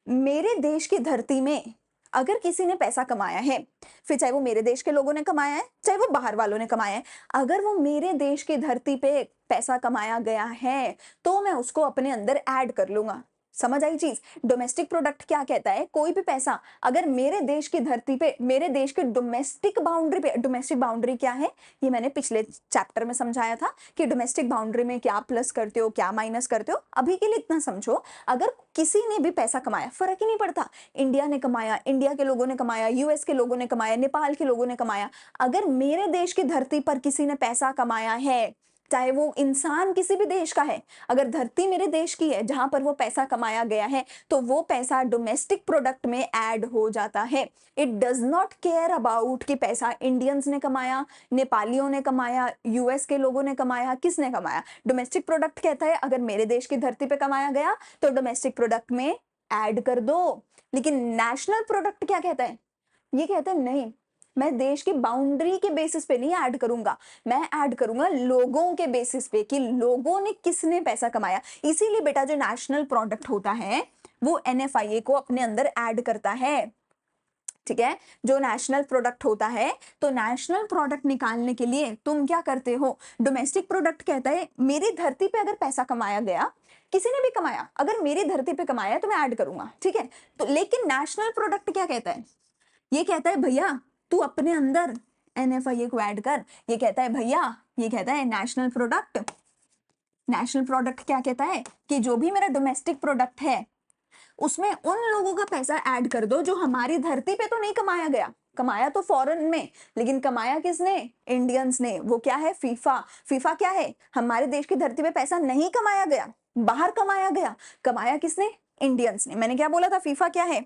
मेरे देश की धरती में अगर किसी ने पैसा कमाया है, फिर चाहे वो मेरे देश के लोगों ने कमाया है चाहे वो बाहर वालों ने कमाया है, अगर वो मेरे देश की धरती पे पैसा कमाया गया है तो मैं उसको अपने अंदर ऐड कर लूंगा। समझ आई चीज? डोमेस्टिक प्रोडक्ट क्या कहता है, कोई भी पैसा अगर मेरे देश की धरती पे, मेरे देश के डोमेस्टिक बाउंड्री पे, डोमेस्टिक बाउंड्री क्या है ये मैंने पिछले चैप्टर में समझाया था कि डोमेस्टिक बाउंड्री में क्या प्लस करते हो क्या माइनस करते हो। अभी के लिए इतना समझो, अगर किसी ने भी पैसा कमाया, फर्क ही नहीं पड़ता, इंडिया ने कमाया, इंडिया के लोगों ने कमाया, यूएस के लोगों ने कमाया, नेपाल के लोगों ने कमाया, अगर मेरे देश की धरती पर किसी ने पैसा कमाया है, चाहे वो इंसान किसी भी देश का है, अगर धरती मेरे देश की है जहां पर वो पैसा कमाया गया है तो वो पैसा डोमेस्टिक प्रोडक्ट में ऐड हो जाता है। It does not care about कि पैसा इंडियंस ने कमाया, नेपालियों ने कमाया, यूएस के लोगों ने कमाया, किसने कमाया। डोमेस्टिक प्रोडक्ट कहता है अगर मेरे देश की धरती पे कमाया गया तो डोमेस्टिक प्रोडक्ट में ऐड कर दो। लेकिन नेशनल प्रोडक्ट क्या कहता है, ये कहता है नहीं, मैं देश की बाउंड्री के बेसिस पे नहीं ऐड करूंगा, मैं ऐड करूंगा लोगों के बेसिस पे कि लोगों ने किसने पैसा कमाया। इसीलिए बेटा जो नेशनल प्रोडक्ट होता है वो एनएफआईए को अपने अंदर ऐड करता है। ठीक है, जो नेशनल प्रोडक्ट होता है, तो नेशनल प्रोडक्ट निकालने के लिए तुम क्या करते हो, डोमेस्टिक प्रोडक्ट कहता है मेरी धरती पे अगर पैसा कमाया गया, किसी ने भी कमाया, अगर मेरी धरती पे कमाया तो मैं ऐड करूंगा। ठीक है, तो लेकिन नेशनल प्रोडक्ट क्या कहता है, ये कहता है भैया तू अपने अंदर एनएफआईए को ऐड कर। ये कहता है भैया, ये कहता है नेशनल प्रोडक्ट, नेशनल प्रोडक्ट क्या कहता है कि जो भी मेरा डोमेस्टिक प्रोडक्ट है उसमें उन लोगों का पैसा ऐड कर दो जो हमारी धरती पे तो नहीं कमाया गया, कमाया तो फॉरेन में, लेकिन कमाया किसने, इंडियंस ने। वो क्या है, फीफा। फीफा क्या है, हमारे देश की धरती पे पैसा नहीं कमाया गया, बाहर कमाया गया, कमाया किसने, इंडियंस ने। मैंने क्या बोला था, फीफा क्या है,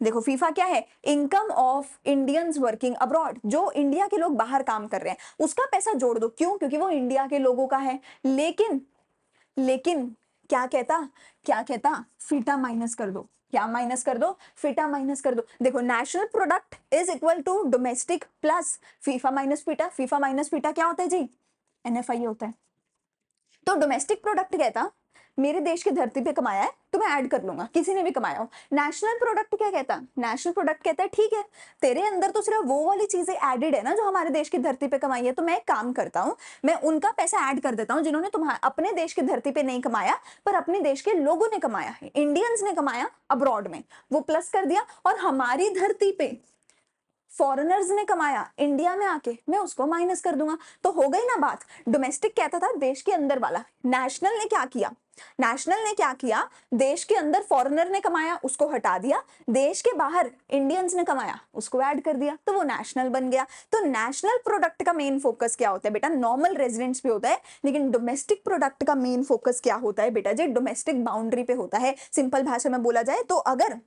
देखो फीफा क्या है, income of Indians working abroad, जो इंडिया के लोग बाहर काम कर रहे हैं उसका पैसा जोड़ दो। क्यों, क्योंकि वो इंडिया के लोगों का है। लेकिन क्या कहता, क्या कहता, फीटा माइनस कर दो। क्या माइनस कर दो, फीटा माइनस कर दो। देखो national product is equal to domestic plus FIFA minus FITA. FIFA minus FITA क्या होता है जी, एनएफआईए होता है। तो डोमेस्टिक प्रोडक्ट कहता मेरे देश की धरती पे कमाया है तो मैं ऐड कर लूंगा, किसी ने भी कमाया हो। नेशनल प्रोडक्ट क्या कहता है? नेशनल प्रोडक्ट कहता है ठीक है, तेरे अंदर तो सिर्फ वो वाली चीजें एडेड है ना जो हमारे देश की धरती पे कमाई है, तो मैं एक काम करता हूँ, मैं उनका पैसा ऐड कर देता हूँ जिन्होंने तुम्हारे अपने देश की धरती पे नहीं कमाया पर अपने देश के लोगों ने कमाया है, इंडियंस ने कमाया अब्रॉड में, वो प्लस कर दिया। और हमारी धरती पे फॉरेनर्स ने कमाया इंडिया में आके, मैं उसको माइनस कर दूंगा। तो हो गई ना बात। डोमेस्टिक कहता था देश के अंदर वाला, नेशनल ने क्या किया? नेशनल ने क्या किया? देश के अंदर फॉरेनर ने कमाया उसको हटा दिया, देश के बाहर इंडियंस ने कमाया उसको ऐड कर दिया, तो वो नेशनल बन गया। तो नेशनल प्रोडक्ट का मेन फोकस क्या होता है बेटा? नॉर्मल रेजिडेंट्स पे होता है, लेकिन डोमेस्टिक प्रोडक्ट का मेन फोकस क्या होता है बेटा जी? डोमेस्टिक बाउंड्री पे होता है। सिंपल भाषा में बोला जाए तो अगर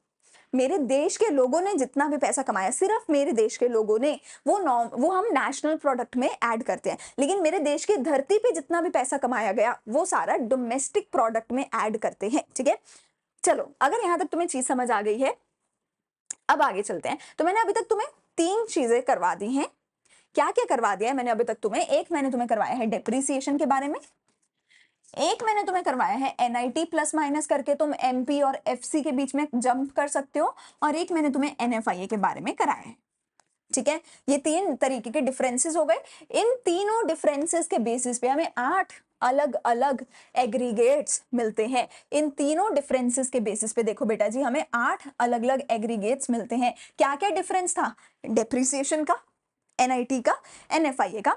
मेरे देश के लोगों ने जितना भी पैसा कमाया, सिर्फ मेरे देश के लोगों ने, वो हम नेशनल प्रोडक्ट में ऐड करते हैं। लेकिन मेरे देश की धरती पे जितना भी पैसा कमाया गया वो सारा डोमेस्टिक प्रोडक्ट में ऐड करते हैं। ठीक है, चलो अगर यहां तक तुम्हें चीज समझ आ गई है, अब आगे चलते हैं। तो मैंने अभी तक तुम्हें 3 चीजें करवा दी हैं। क्या क्या करवा दिया है मैंने अभी तक तुम्हें? एक मैंने तुम्हें करवाया है डेप्रिसिएशन के बारे में, एक मैंने तुम्हें करवाया है एनआईटी प्लस माइनस करके तुम एमपी और एफसी के बीच में जंप कर सकते हो, और एक मैंने तुम्हें एनएफआईए के बारे में कराया है। ठीक है, ये 3 तरीके के डिफरेंसेस हो गए। इन तीनों डिफरेंसेस के बेसिस पे हमें 8 अलग अलग एग्रीगेट्स मिलते हैं। इन तीनों डिफरेंसेस के बेसिस पे देखो बेटा जी, हमें 8 अलग अलग एग्रीगेट्स मिलते हैं। क्या क्या डिफरेंस था? डेप्रिसिएशन का, एनआईटी का, एनएफआईए का।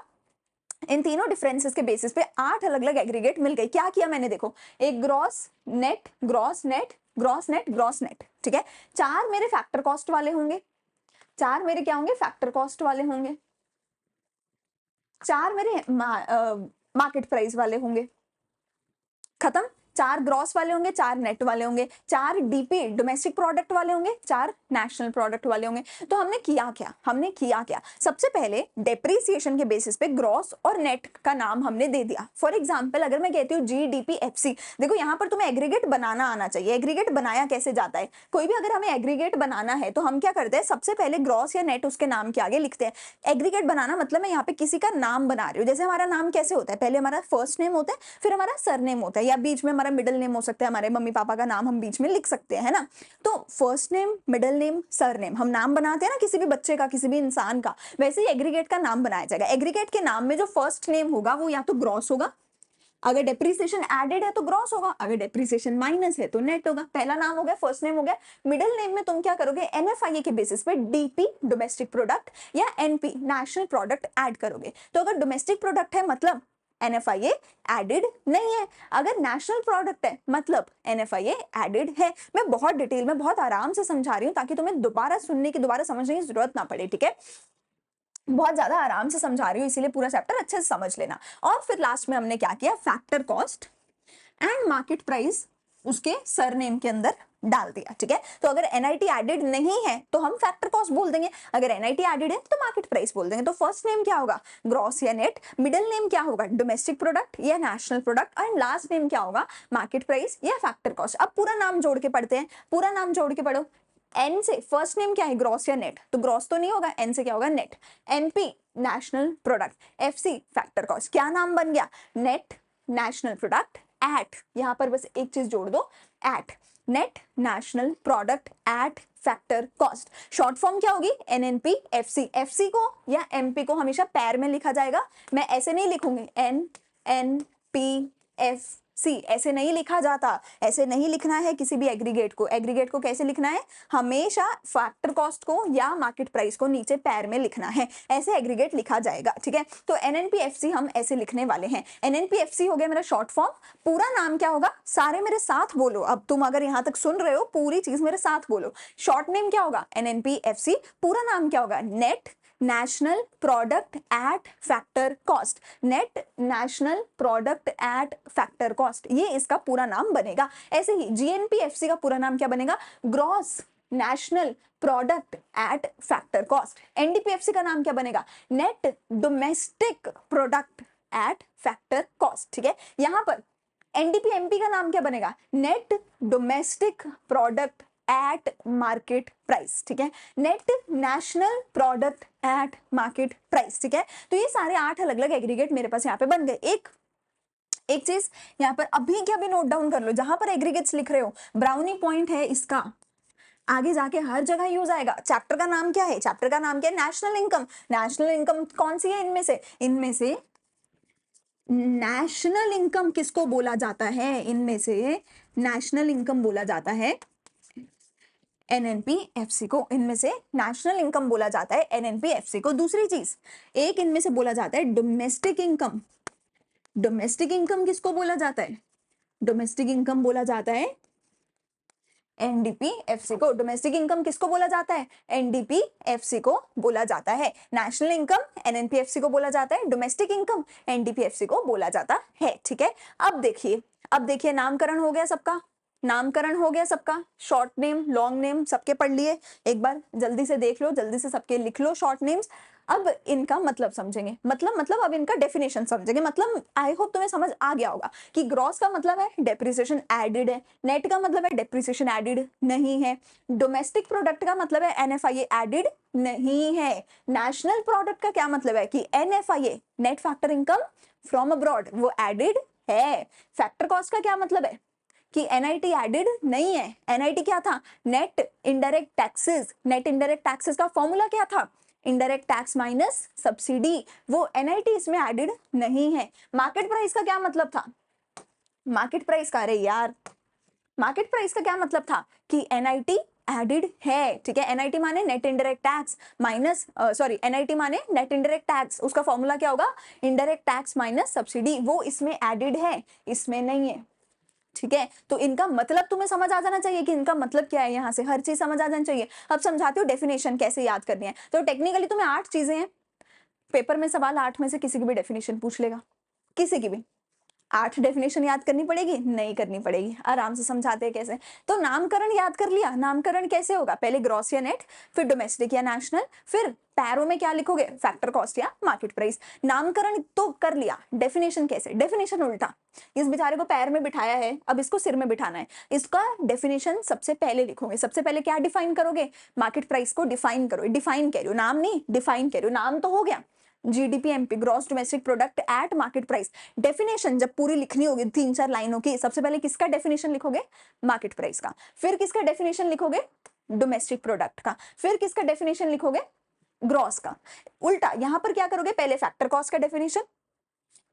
इन तीनों डिफरेंसेस के बेसिस पे 8 अलग अलग एग्रीगेट मिल गई। क्या किया मैंने? देखो, एक gross net, gross net, gross net, gross net. ठीक है, 4 मेरे फैक्टर कॉस्ट वाले होंगे, 4 मेरे क्या होंगे? फैक्टर कॉस्ट वाले होंगे, 4 मेरे मार्केट प्राइस वाले होंगे। खत्म। 4 ग्रॉस वाले होंगे, 4 नेट वाले होंगे, 4 डीपी डोमेस्टिक प्रोडक्ट वाले होंगे, 4 नेशनल प्रोडक्ट वाले होंगे। तो हमने किया क्या? सबसे पहले डेप्रिसिएशन के बेसिस पे ग्रॉस और नेट का नाम हमने दे दिया। फॉर एग्जांपल अगर मैं कहती हूँ जीडीपीएफसी, देखो यहाँ पर तुम्हें एग्रीगेट बनाना आना चाहिए। एग्रीगेट बनाया कैसे जाता है? कोई भी अगर हमें एग्रीगेट बनाना है तो हम क्या करते हैं? सबसे पहले ग्रॉस या नेट उसके नाम के आगे लिखते हैं। एग्रीगेट बनाना मतलब मैं यहाँ पे किसी का नाम बना रही हूँ। जैसे हमारा नाम कैसे होता है? पहले हमारा फर्स्ट नेम होता है, फिर हमारा सरनेम होता है, या बीच में हमारा मिडिल नेम हो सकता है, हमारे मम्मी पापा का नाम हम बीच में लिख सकते हैं, है ना। तो first name, middle name, surname, हम नाम बनाते हैं ना किसी भी बच्चे का, किसी भी इंसान का, वैसे ही एग्रीगेट का नाम बनाया जाएगा। एग्रीगेट के नाम में जो फर्स्ट नेम होगा वो या तो ग्रॉस होगा, अगर डेप्रिसिएशन एडेड है तो ग्रॉस होगा, अगर डेप्रिसिएशन माइनस है तो नेट होगा। पहला नाम हो गया, फर्स्ट नेम हो गया। मिडिल नेम में तुम क्या करोगे? एनएफआईए के बेसिस पे डीपी डोमेस्टिक प्रोडक्ट या एनपी नेशनल प्रोडक्ट ऐड करोगे। तो अगर डोमेस्टिक प्रोडक्ट है मतलब एनएफआईए एडेड नहीं है, अगर नेशनल प्रोडक्ट है मतलब एनएफआईए एडेड है। मैं बहुत डिटेल में, बहुत आराम से समझा रही हूँ ताकि तुम्हें दोबारा सुनने की, दोबारा समझने की जरूरत ना पड़े। ठीक है, बहुत ज्यादा आराम से समझा रही हूँ इसीलिए पूरा चैप्टर अच्छे से समझ लेना। और फिर लास्ट में हमने क्या किया? Factor cost and market price उसके सरनेम के अंदर डाल दिया। ठीक है, तो अगर एनआईटी एडेड नहीं है तो हम फैक्टर कॉस्ट बोल देंगे, अगर एनआईटी एडेड है तो मार्केट प्राइस बोल देंगे। तो फर्स्ट नेम क्या होगा? ग्रॉस या नेट, मिडिल नेम क्या होगा? डोमेस्टिक प्रोडक्ट या national product, and last name क्या होगा? मार्केट प्राइस या फैक्टर कॉस्ट। अब पूरा नाम जोड़ के पढ़ते हैं, पूरा नाम जोड़ के पढ़ो। एन से फर्स्ट नेम क्या है? ग्रॉस या नेट, तो ग्रॉस तो नहीं होगा, एन से क्या होगा? Net. MP national product, FC factor cost. क्या नाम बन गया? नेट नेशनल प्रोडक्ट एट, यहां पर बस एक चीज जोड़ दो, at net national product at factor cost. Short form क्या होगी? NNP FC. एफसी को या एमपी को हमेशा पैर में लिखा जाएगा, मैं ऐसे नहीं लिखूंगी N N P F C, ऐसे नहीं लिखा जाता, ऐसे नहीं लिखना है किसी भी एग्रीगेट को। एग्रीगेट को कैसे लिखना है? हमेशा फैक्टर कॉस्ट को या मार्केट प्राइस को नीचे पैर में लिखना है, ऐसे एग्रीगेट लिखा जाएगा। ठीक है, तो एनएनपीएफसी हम ऐसे लिखने वाले हैं। एनएनपीएफसी हो गया मेरा शॉर्ट फॉर्म। पूरा नाम क्या होगा? सारे मेरे साथ बोलो, अब तुम अगर यहां तक सुन रहे हो पूरी चीज मेरे साथ बोलो। शॉर्ट नेम क्या होगा? एनएनपीएफसी। पूरा नाम क्या होगा? Net national product at factor cost. Net national product at factor cost, ये इसका पूरा नाम बनेगा। ऐसे ही जीएनपीएफसी का पूरा नाम क्या बनेगा? Gross national product at factor cost. NDPFC का नाम क्या बनेगा? Net domestic product at factor cost. ठीक है, यहां पर एनडीपीएमपी का नाम क्या बनेगा? Net domestic product at market price. ठीक है, net national product at market price. ठीक है, तो ये सारे 8 अलग अलग एग्रीगेट मेरे पास यहाँ पे बन गए। एक एक चीज यहाँ पर अभी के अभी नोट डाउन कर लो, जहां पर एग्रीगेट्स लिख रहे हो, ब्राउनी पॉइंट है इसका, आगे जाके हर जगह यूज आएगा। चैप्टर का नाम क्या है? चैप्टर का नाम क्या है? National income. नेशनल इनकम कौन सी है इनमें से? इनमें से नेशनल इनकम किसको बोला जाता है? इनमें से नेशनल इनकम बोला जाता है एनएनपीएफसी को। इनमें से नेशनल इनकम बोला जाता है एनएनपीएफसी को। दूसरी चीज, एक इनमें से बोला जाता है डोमेस्टिक इनकम। डोमेस्टिक इनकम किसको बोला जाता है? डोमेस्टिक इनकम बोला जाता है एनडीपीएफसी को। डोमेस्टिक इनकम किसको बोला जाता है? एनडीपीएफसी को बोला जाता है। नेशनल इनकम एनएनपीएफसी को बोला जाता है, डोमेस्टिक इनकम एनडीपीएफसी को बोला जाता है। ठीक है, अब देखिए नामकरण हो गया सबका, नामकरण हो गया सबका, शॉर्ट नेम लॉन्ग नेम सबके पढ़ लिए। एक बार जल्दी से देख लो, जल्दी से सबके लिख लो शॉर्ट नेम्स। अब इनका मतलब समझेंगे, मतलब अब इनका डेफिनेशन समझेंगे। मतलब आई होप तुम्हें समझ आ गया होगा कि ग्रॉस का मतलब है डेप्रिसिएशन एडेड है, नेट का मतलब है डेप्रिसिएशन एडेड नहीं है, डोमेस्टिक प्रोडक्ट का मतलब है एनएफआईए एडेड नहीं है, नेशनल प्रोडक्ट का क्या मतलब है कि NFIA net factor income from abroad वो एडेड है। फैक्टर कॉस्ट का क्या मतलब है कि एनआईटी एडेड नहीं है। एनआईटी क्या था? Net indirect taxes. Net indirect taxes का फॉर्मूला क्या था? इनडायरेक्ट टैक्स माइनस सब्सिडी, वो एनआईटी इसमें एडेड नहीं है। मार्केट प्राइस का क्या मतलब था? मार्केट प्राइस का, अरे यार, मार्केट प्राइस का क्या मतलब था कि एनआईटी एडेड है। ठीक है, एनआईटी माने net indirect tax minus, sorry, NIT माने नेट इनडायरेक्ट टैक्स, उसका फॉर्मूला क्या होगा? इनडायरेक्ट टैक्स माइनस सब्सिडी, वो इसमें एडेड है, इसमें नहीं है। ठीक है, तो इनका मतलब तुम्हें समझ आ जाना चाहिए कि इनका मतलब क्या है, यहां से हर चीज समझ आ जानी चाहिए। अब समझाती हूँ डेफिनेशन कैसे याद करनी है। तो टेक्निकली तुम्हें 8 चीजें हैं, पेपर में सवाल 8 में से किसी की भी डेफिनेशन पूछ लेगा, किसी की भी। 8 डेफिनेशन याद करनी पड़ेगी? नहीं करनी पड़ेगी, आराम से समझाते हैं कैसे। तो नामकरण याद कर लिया, नामकरण कैसे होगा? पहले ग्रॉस या नेट, फिर डोमेस्टिक या नेशनल, फिर पैरों में क्या लिखोगे? फैक्टर कॉस्ट या मार्केट प्राइस। नामकरण तो कर लिया, डेफिनेशन कैसे? डेफिनेशन उल्टा, इस बेचारे को पैर में बिठाया है, अब इसको सिर में बिठाना है। इसका डेफिनेशन सबसे पहले लिखोगे। सबसे पहले क्या डिफाइन करोगे? मार्केट प्राइस को डिफाइन करो। डिफाइन कह रही हो, नाम नहीं, डिफाइन कह रही हो। नाम तो हो गया जीडीपीएमपी, gross domestic product at market price. Definition जब पूरी लिखनी होगी 3-4 लाइनों की, सबसे पहले किसका डेफिनेशन लिखोगे? मार्केट प्राइस का। फिर किसका डेफिनेशन लिखोगे? डोमेस्टिक प्रोडक्ट का। फिर किसका डेफिनेशन लिखोगे? ग्रॉस का। उल्टा यहां पर क्या करोगे? पहले फैक्टर कॉस्ट का डेफिनेशन,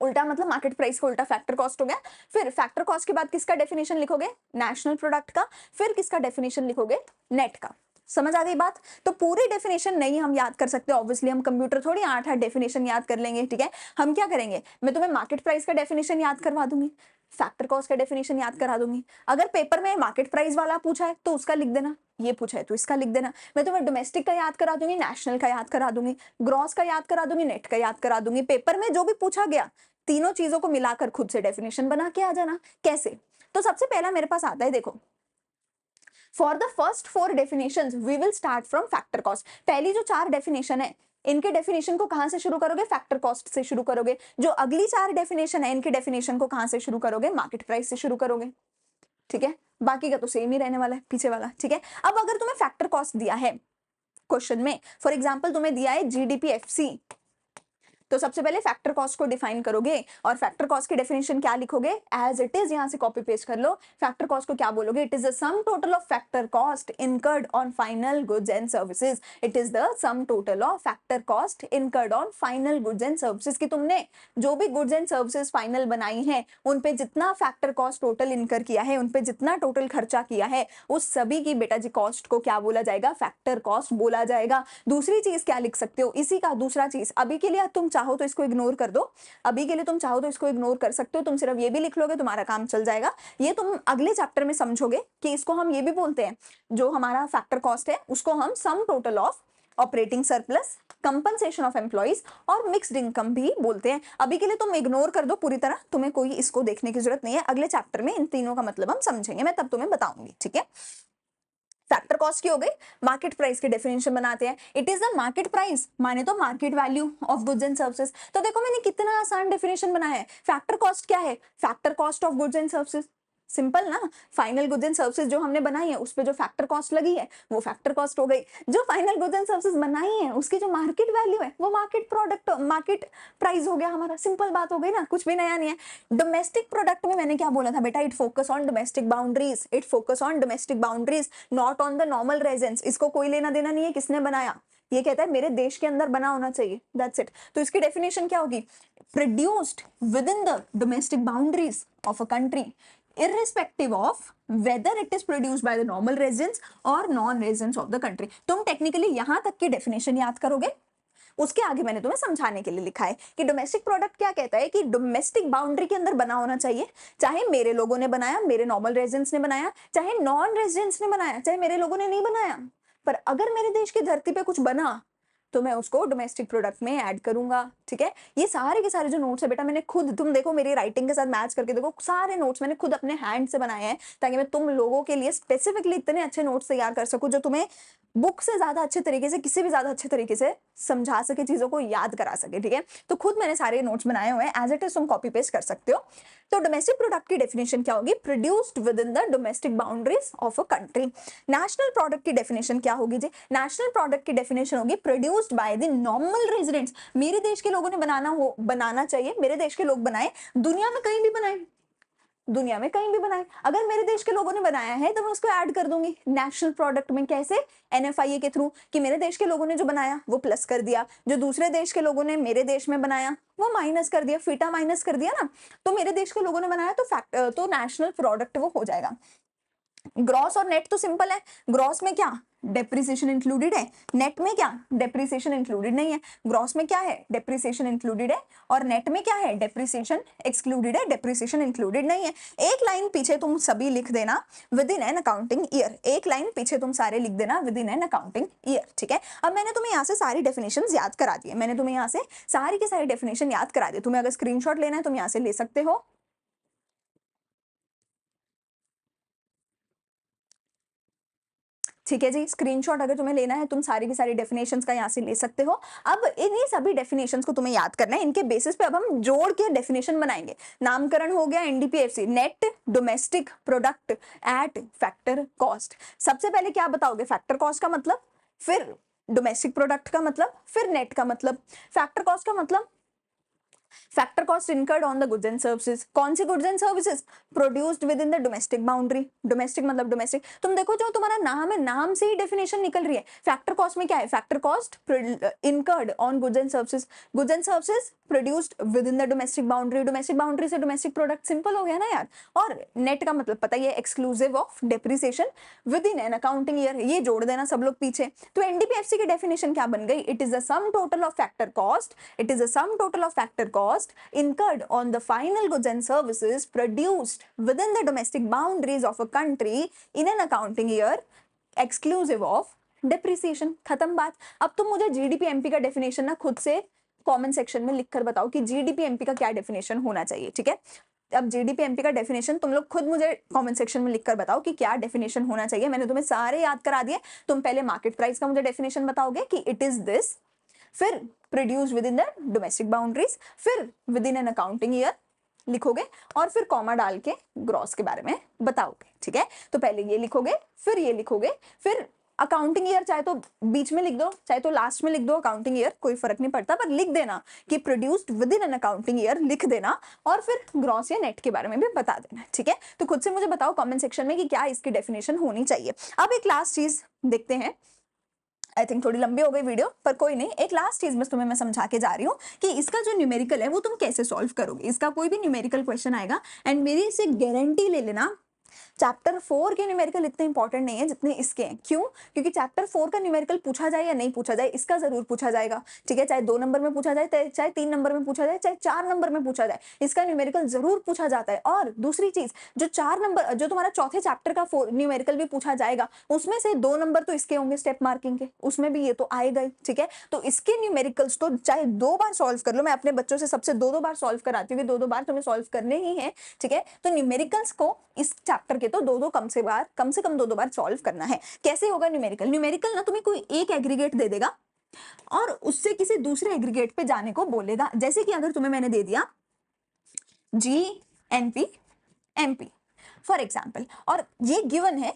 उल्टा मतलब मार्केट प्राइस का उल्टा फैक्टर कॉस्ट हो गया। फिर फैक्टर कॉस्ट के बाद किसका डेफिनेशन लिखोगे? नेशनल प्रोडक्ट का। फिर किसका डेफिनेशन लिखोगे? नेट का। समझ आ गई बात? तो पूरी डेफिनेशन नहीं हम याद कर सकते, ऑब्वियसली हम कंप्यूटर थोड़ी 8-8 डेफिनेशन याद कर लेंगे। ठीक है, हम क्या करेंगे, मैं तुम्हें मार्केट प्राइस का डेफिनेशन याद करवा दूंगी, फैक्टर कॉस्ट का डेफिनेशन याद करा दूंगी। अगर पेपर में मार्केट प्राइस वाला पूछा है तो उसका लिख देना, ये पूछा है तो इसका लिख देना। मैं तुम्हें डोमेस्टिक का याद करा दूंगी, नेशनल का याद करा दूंगी, ग्रॉस का याद करा दूंगी, नेट का याद करा दूंगी। पेपर में जो भी पूछा गया तीनों चीजों को मिलाकर खुद से डेफिनेशन बना के आ जाना। कैसे? तो सबसे पहला मेरे पास आता है, देखो, for the first 4 definitions we will start from factor cost. पहली जो 4 डेफिनेशन है, इनके डेफिनेशन को कहां से शुरू करोगे? फैक्टर कॉस्ट से शुरू करोगे। जो अगली 4 डेफिनेशन है, इनके डेफिनेशन को कहां से शुरू करोगे? मार्केट प्राइस से शुरू करोगे। ठीक है, बाकी का तो सेम ही रहने वाला है, पीछे वाला। ठीक है, अब अगर तुम्हें फैक्टर कॉस्ट दिया है क्वेश्चन में, फॉर एग्जाम्पल तुम्हें दिया है जीडीपीएफसी, तो सबसे पहले फैक्टर कॉस्ट को डिफाइन करोगे और फैक्टर कॉस्ट की डेफिनेशन क्या लिखोगे? एज इट इज, यहां से कॉपी पेस्ट कर लो। फैक्टर कॉस्ट को क्या बोलोगे? It is the sum total of factor cost incurred on final goods and services. It is the sum total of factor cost incurred on final goods and services, कि तुमने जो भी goods and services final बनाई है उन पे जितना factor cost total इनकर किया है, उन पे जितना टोटल खर्चा किया है, उस सभी की बेटा जी कॉस्ट को क्या बोला जाएगा? फैक्टर कॉस्ट बोला जाएगा। दूसरी चीज क्या लिख सकते हो इसी का? दूसरा चीज, अभी के लिए तुम चाहो तो इसको इग्नोर कर दो, अभी के लिए तुम चाहो तो इसको इग्नोर कर सकते हो, तुम सिर्फ ये भी लिख लोगे, तुम्हारा काम चल जाएगा। ये तुम अगले चैप्टर में समझोगे कि इसको हम ये भी बोलते हैं, जो हमारा फैक्टर कॉस्ट है उसको हम sum total of operating surplus, compensation of employees और मिक्स्ड इनकम भी बोलते हैं। अभी के लिए तुम इग्नोर कर दो पूरी तरह, तुम्हें कोई इसको देखने की जरूरत नहीं है। अगले चैप्टर में इन तीनों का मतलब हम समझेंगे, मैं तब तुम्हें बताऊंगी। ठीक है, फैक्टर कॉस्ट की हो गई। मार्केट प्राइस की डेफिनेशन बनाते हैं। It is the market price माने तो market value of goods and services. तो देखो मैंने कितना आसान डेफिनेशन बनाया है। फैक्टर कॉस्ट क्या है? Factor cost of goods and services. Simple ना, फाइनल गुड्स एंड सर्विसेज जो हमने बनाई है उस पे जो फैक्टर कॉस्ट लगी है वो फैक्टर कॉस्ट हो गई, जो फाइनल गुड्स एंड सर्विसेज बनाई है उसकी जो मार्केट वैल्यू है वो मार्केट प्राइस हो गया हमारा। सिंपल बात हो गई ना, कुछ भी नया नहीं है। डोमेस्टिक प्रोडक्ट में मैंने क्या बोला था बेटा, it focus on domestic boundaries, it focus on domestic boundaries, not on the normal residence. इसको कोई लेना देना नहीं है किसने बनाया, ये कहता है मेरे देश के अंदर बना होना चाहिए, दैट्स इट। तो इसकी डेफिनेशन क्या होगी, produced within the domestic boundaries of a country irrespective of whether it is produced by the normal residents or non-residents of the country। तुम टेक्निकली यहां तक की डेफिनेशन याद करोगे, उसके आगे मैंने तुम्हें समझाने के लिए लिखा है कि डोमेस्टिक प्रोडक्ट क्या कहता है कि डोमेस्टिक बाउंड्री के अंदर बना होना चाहिए, चाहे मेरे लोगों ने बनाया, मेरे नॉर्मल रेजिडेंट्स ने बनाया, चाहे नॉन रेजिडेंट्स ने बनाया, चाहे मेरे लोगों ने नहीं बनाया, पर अगर मेरे देश की धरती पे कुछ बना तो मैं उसको डोमेस्टिक प्रोडक्ट में ऐड करूंगा। ठीक है, ये सारे के सारे जो नोट्स है बेटा मैंने खुद, तुम देखो मेरी राइटिंग के साथ मैच करके देखो, सारे नोट्स मैंने खुद अपने हैंड से बनाए हैं ताकि मैं तुम लोगों के लिए स्पेसिफिकली इतने अच्छे नोट्स तैयार कर सकूं जो तुम्हें बुक से ज्यादा अच्छे तरीके से, किसी भी ज्यादा अच्छे तरीके से समझा सके, चीजों को याद करा सके। ठीक है, तो खुद मैंने सारे नोट्स बनाए हुए हैं, एज इट इज तुम कॉपी पेस्ट कर सकते हो। तो डोमेस्टिक प्रोडक्ट की डेफिनेशन क्या होगी, produced within the domestic boundaries of a country. National product की डेफिनेशन क्या होगी जी, नेशनल प्रोडक्ट की डेफिनेशन होगी produced by the normal residents. मेरे देश के लोगों ने बनाना चाहिए, मेरे देश के लोग बनाए, दुनिया में कहीं भी बनाए, दुनिया में कहीं भी बनाए, अगर मेरे देश के लोगों ने बनाया है तो मैं उसको ऐड कर दूंगी नेशनल प्रोडक्ट में। कैसे, एनएफआईए के थ्रू, कि मेरे देश के लोगों ने जो बनाया वो प्लस कर दिया, जो दूसरे देश के लोगों ने मेरे देश में बनाया वो माइनस कर दिया, फीटा माइनस कर दिया ना, तो मेरे देश के लोगों ने बनाया तो नेशनल प्रोडक्ट वो हो जाएगा। ग्रॉस और नेट तो सिंपल है, ग्रॉस में क्या डेप्रिसिएशन इंक्लूडेड है, नेट में क्या डेप्रिसिएशन इंक्लूडेड नहीं है। ग्रॉस में क्या है, डेप्रिसिएशन इंक्लूडेड है, और नेट में क्या है, डेप्रिसिएशन एक्सक्लूडेड है, डेप्रिसिएशन इंक्लूडेड नहीं है। एक लाइन पीछे तुम सभी लिख देना with in an accounting year, एक लाइन पीछे तुम सारे लिख देना with in an accounting year. ठीक है, अब मैंने तुम्हें यहाँ से सारी डेफिनेशन याद करा दी है, मैंने तुम्हें यहाँ से सारी की सारी डेफिनेशन याद करा दी। तुम्हें अगर स्क्रीनशॉट लेना है तुम यहाँ से ले सकते हो। ठीक है जी, स्क्रीनशॉट अगर तुम्हें लेना है तुम सारी की सारी डेफिनेशंस का यहाँ से ले सकते हो। अब इन्हीं सभी डेफिनेशंस को तुम्हें याद करना है, इनके बेसिस पे अब हम जोड़ के डेफिनेशन बनाएंगे। नामकरण हो गया NDPFC, net domestic product at factor cost. सबसे पहले क्या बताओगे, फैक्टर कॉस्ट का मतलब, फिर डोमेस्टिक प्रोडक्ट का मतलब, फिर नेट का मतलब। फैक्टर कॉस्ट का मतलब factor cost incurred on the goods and services, कौन सी goods and services, produced within the domestic boundary. Domestic मतलब डोमेस्टिक, तुम देखो जो तुम्हारा नाम है, नाम से ही डेफिनेशन निकल रही है। फैक्टर कॉस्ट में क्या है, factor cost incurred on goods and services, goods and services produced within the domestic boundary, domestic boundary से डोमेस्टिक प्रोडक्ट, सिंपल हो गया ना यार। और नेट का मतलब पता ही है, exclusive of depreciation with in an accounting year, ये जोड़ देना सब लोग पीछे। तो एनडीपीएफसी की डेफिनेशन क्या बन गई, it is the sum total of factor cost, it is the sum total of factor cost incurred on the final goods and services produced within the domestic boundaries of a country in an accounting year exclusive of depreciation। खत्म बात। अब तुम मुझे GDP MP का definition ना खुद से comment section में लिखकर बताओ कि जीडीपी एमपी का क्या डेफिनेशन होना चाहिए। ठीक है, अब जीडीपी एमपी का डेफिनेशन तुम लोग खुद मुझे कमेंट सेक्शन में लिखकर बताओ कि क्या डेफिनेशन होना चाहिए। मैंने तुम्हें सारे याद करा दिए। तुम पहले मार्केट प्राइस का मुझे डेफिनेशन बताओगे कि इट इज दिस, फिर produce within the domestic boundaries, फिर within an accounting year लिखोगे, और फिर कॉमा डाल के ग्रॉस के बारे में बताओगे। ठीक है, तो पहले ये लिखोगे, फिर ये लिखोगे, फिर अकाउंटिंग ईयर चाहे तो बीच में लिख दो, चाहे तो लास्ट में लिख दो अकाउंटिंग ईयर, कोई फर्क नहीं पड़ता, पर लिख देना कि produced within an accounting year लिख देना, और फिर ग्रॉस या नेट के बारे में भी बता देना। ठीक है, तो खुद से मुझे बताओ कमेंट सेक्शन में कि क्या इसकी डेफिनेशन होनी चाहिए। अब एक लास्ट चीज देखते हैं, आई थिंक थोड़ी लंबी हो गई वीडियो, पर कोई नहीं, एक लास्ट चीज बस तुम्हें मैं समझा के जा रही हूँ कि इसका जो न्यूमेरिकल है वो तुम कैसे सॉल्व करोगे। इसका कोई भी न्यूमेरिकल क्वेश्चन आएगा, एंड मेरी इसे गारंटी ले लेना, चैप्टर 4 के न्यूमेरिकल इतने इंपॉर्टेंट नहीं है जितने इसके हैं। क्यों, क्योंकि चैप्टर 4 का न्यूमेरिकल पूछा जाए या नहीं पूछा जाए, इसका जरूर पूछा जाएगा। ठीक है, चाहे 2 नंबर में पूछा जाए, चाहे 3 नंबर में पूछा जाए, चाहे 4 नंबर में पूछा जाए, इसका न्यूमेरिकल जरूर पूछा जाता है। और दूसरी चीज, जो 4 नंबर, जो तुम्हारा चौथे चैप्टर का न्यूमेरिकल भी पूछा जाएगा, उसमें से 2 नंबर तो इसके होंगे स्टेप मार्किंग के, उसमें भी ये तो आएगा ही। ठीक है, तो इसके न्यूमेरिकल्स तो चाहे 2 बार सॉल्व कर लो, मैं अपने बच्चों से सबसे 2-2 बार सॉल्व कराती हूँ कि 2-2 बार तुम्हें सॉल्व करने ही है। ठीक है, तो न्यूमेरिकल्स को इस चैप्टर के तो 2-2 कम से कम 2-2 बार सॉल्व करना है। कैसे होगा न्यूमेरिकल, न्यूमेरिकल ना तुम्हें कोई एक एग्रीगेट दे देगा और उससे किसी दूसरे एग्रीगेट पे जाने को बोलेगा। जैसे कि अगर तुम्हें मैंने दे दिया जी एनपी एमपी, फॉर एग्जाम्पल, और ये गिवन है,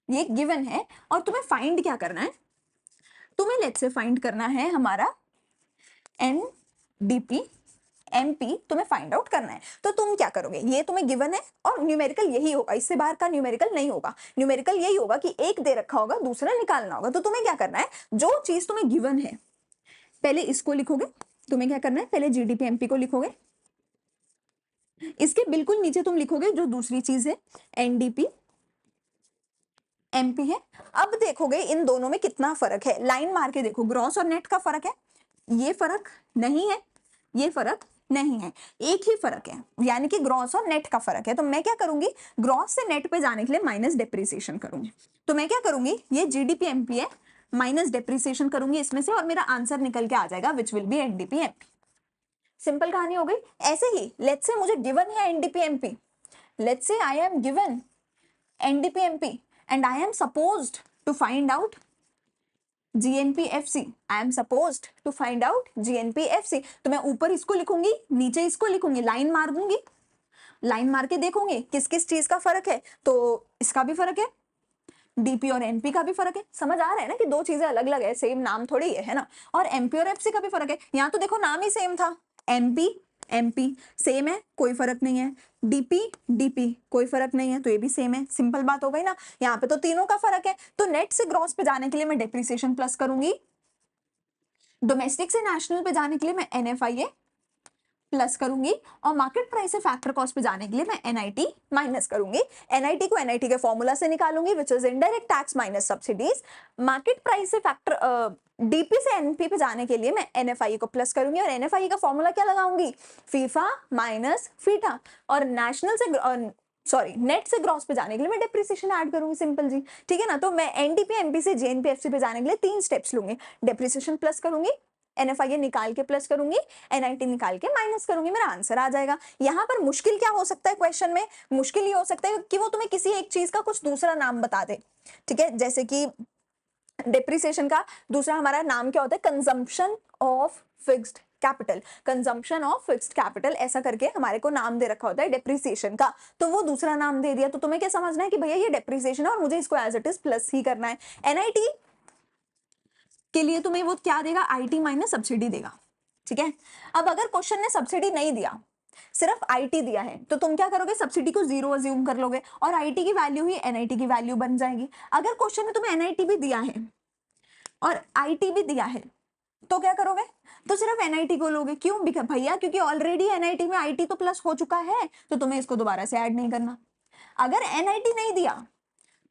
ये गिवन है, और तुम्हें फाइंड क्या करना है, तुम्हें लेट्स से फाइंड करना है हमारा एनडीपी एमपी, तुम्हें फाइंड आउट करना है। तो तुम क्या करोगे, ये तुम्हें गिवन है और न्यूमेरिकल यही होगा, इससे बाहर का न्यूमेरिकल नहीं होगा। न्यूमेरिकल यही होगा कि एक दे रखा होगा, दूसरा निकालना होगा। तो तुम्हें क्या करना है, जो चीज तुम्हें गिवन है पहले इसको लिखोगे। तुम्हें क्या करना है, पहले जीडीपी एमपी को लिखोगे, इसके बिल्कुल नीचे तुम लिखोगे जो दूसरी चीज है एनडीपी एमपी है। अब देखोगे इन दोनों में कितना फर्क है, लाइन मार के देखो, ग्रॉस और नेट का फर्क है, ये फर्क नहीं है, ये फर्क नहीं है, एक ही फर्क है, यानी कि ग्रॉस और नेट का फर्क है। तो मैं क्या करूंगी, ग्रॉस से नेट पे जाने के लिए माइनस डेप्रिसिएशन करूंगी। तो मैं क्या करूंगी, ये जीडीपी एमपी है, माइनस डेप्रिसिएशन करूंगी इसमें से, और मेरा आंसर निकल के आ जाएगा which will be NDP MP. Simple कहानी हो गई। ऐसे ही लेट्स से मुझे गिवन है NDP MP, let's say I am given NDP MP and I am supposed to find out GNPFC. I am supposed to find out GNPFC. तो मैं ऊपर इसको लिखूंगी, नीचे इसको लिखूंगी, लाइन मार दूंगी, लाइन मार के देखूंगी किस किस चीज का फर्क है। तो इसका भी फर्क है, डीपी और एनपी का भी फर्क है। समझ आ रहा है ना कि दो चीजें अलग अलग है, सेम नाम थोड़ी है ना। और एमपी और एफसी का भी फर्क है, यहाँ तो देखो नाम ही सेम था, एमपी एमपी सेम है, कोई फर्क नहीं है, डीपी डीपी कोई फर्क नहीं है, तो ये भी सेम है। सिंपल बात हो गई ना, यहाँ पे तो तीनों का फर्क है। तो नेट से ग्रॉस पे जाने के लिए मैं डेप्रिसिएशन प्लस करूंगी, डोमेस्टिक से नेशनल पे जाने के लिए मैं एनएफआईए प्लस करूंगी, और मार्केट प्राइस से फैक्टर कॉस्ट पे जाने के लिए मैं एनआईटी माइनस करूंगी। एनआईटी को एनआईटी के फॉर्मूला से निकालूंगी which is indirect tax minus subsidies. Market price से फैक्टर डीपी से एनपी पे जाने के लिए मैं एनएफआई को प्लस करूंगी, और एनएफआई का फॉर्मूला क्या लगाऊंगी, फीफा माइनस फीटा। और नेशनल से सॉरी नेट से ग्रॉस पे जाने के लिए मैं डेप्रिसिएशन ऐड करूंगी, सिंपल जी, ठीक है ना। तो मैं एनडीपी एमपी से जेएनपीएफसी पे जाने के लिए 3 स्टेप्स लूंगी, डेप्रिसिएशन प्लस करूंगी, एनएफआई निकाल के प्लस करूंगी, एनआईटी निकाल के माइनस करूंगी, मेरा आंसर आ जाएगा। यहाँ पर मुश्किल क्या हो सकता है क्वेश्चन में, मुश्किल ये हो सकता है कि वो तुम्हें किसी एक चीज का कुछ दूसरा नाम बता दे, ठीक है। जैसे कि डेप्रिसिएशन का दूसरा हमारा नाम क्या होता है, consumption of fixed capital, consumption of fixed capital, ऐसा करके हमारे को नाम दे रखा होता है डेप्रिसिएशन का। तो वो दूसरा नाम दे दिया, तो तुम्हें क्या समझना है कि भैया ये डेप्रिसिएशन है और मुझे इसको एज इट इज प्लस ही करना है। एनआईटी के लिए तुम्हें वो क्या देगा, आईटी माइनस सब्सिडी देगा, ठीक है। अब अगर क्वेश्चन ने सब्सिडी नहीं दिया, सिर्फ आईटी दिया है, तो तुम क्या करोगे, सब्सिडी को 0 अज्यूम कर लोगे, और आईटी की वैल्यू ही एनआईटी की वैल्यू बन जाएगी। अगर क्वेश्चन ने तुम्हें एनआईटी भी दिया है और आईटी भी दिया है, तो क्या करोगे, तो सिर्फ एनआईटी को लोगे। क्यों भैया, क्योंकि ऑलरेडी एनआईटी में आईटी तो प्लस हो चुका है, तो तुम्हें इसको दोबारा से ऐड नहीं करना। अगर एनआईटी नहीं दिया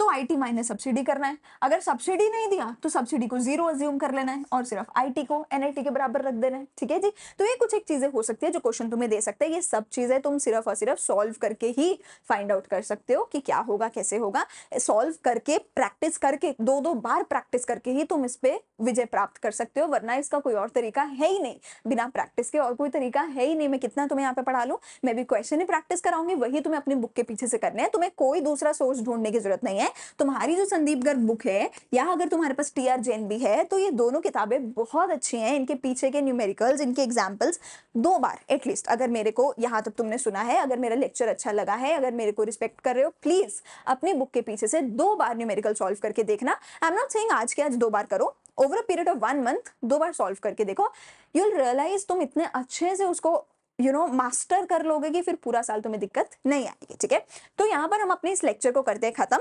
तो आईटी माइनस सब्सिडी करना है, अगर सब्सिडी नहीं दिया तो सब्सिडी को 0 अज्यूम कर लेना है, और सिर्फ आईटी को एनआईटी के बराबर रख देना है, ठीक है जी। तो ये कुछ एक चीजें हो सकती है जो क्वेश्चन तुम्हें दे सकते हैं। ये सब चीजें तुम सिर्फ और सिर्फ सॉल्व करके ही फाइंड आउट कर सकते हो कि क्या होगा, कैसे होगा। सॉल्व करके, प्रैक्टिस करके, 2-2 बार प्रैक्टिस करके ही तुम इस पे विजय प्राप्त कर सकते हो, वरना इसका कोई और तरीका है ही नहीं। बिना प्रैक्टिस के और कोई तरीका है ही नहीं। मैं कितना तुम्हें यहाँ पे पढ़ा लूं, मैं भी क्वेश्चन ही प्रैक्टिस कराऊंगी, वही तुम्हें अपनी बुक के पीछे से करने हैं। तुम्हें कोई दूसरा सोर्स ढूंढने की जरूरत नहीं है। तुम्हारी जो संदीप गर्ग बुक है, या अगर तुम्हारे पास टीआर जैन भी है, तो ये दोनों किताबें बहुत अच्छी हैं। इनके पीछे के न्यूमेरिकल्स, इनके एग्जाम्पल्स 2 बार एटलीस्ट, अगर मेरे को यहाँ तक तुमने सुना है, अगर मेरा लेक्चर अच्छा लगा है, अगर मेरे को रिस्पेक्ट कर रहे हो, प्लीज अपनी बुक के पीछे से 2 बार न्यूमेरिकल सॉल्व करके देखना। आई एम नॉट सेइंग आज के आज 2 बार करो, over a period of 1 month 2 bar solve करके देखो। यू विल रियलाइज तुम इतने अच्छे से उसको मास्टर कर लोगे कि फिर पूरा साल तुम्हें दिक्कत नहीं आएगी, ठीक है। तो यहाँ पर हम अपने इस लेक्चर को करते हैं खत्म।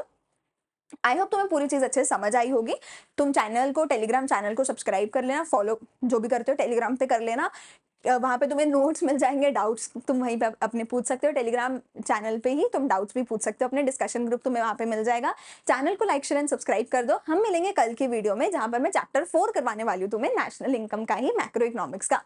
आई होप तुम्हें पूरी चीज अच्छे से समझ आई होगी। तुम चैनल को, टेलीग्राम चैनल को सब्सक्राइब कर लेना, फॉलो जो भी करते हो टेलीग्राम पे कर लेना। वहाँ पे तुम्हें नोट्स मिल जाएंगे, डाउट्स तुम वहीं पे अपने पूछ सकते हो। टेलीग्राम चैनल पे ही तुम डाउट्स भी पूछ सकते हो, अपने डिस्कशन ग्रुप तुम्हें वहाँ पे मिल जाएगा। चैनल को लाइक, शेयर एंड सब्सक्राइब कर दो। हम मिलेंगे कल की वीडियो में, जहाँ पर मैं चैप्टर 4 करवाने वाली हूँ तुम्हें, नेशनल इनकम का ही, मैक्रो इकोनॉमिक्स का।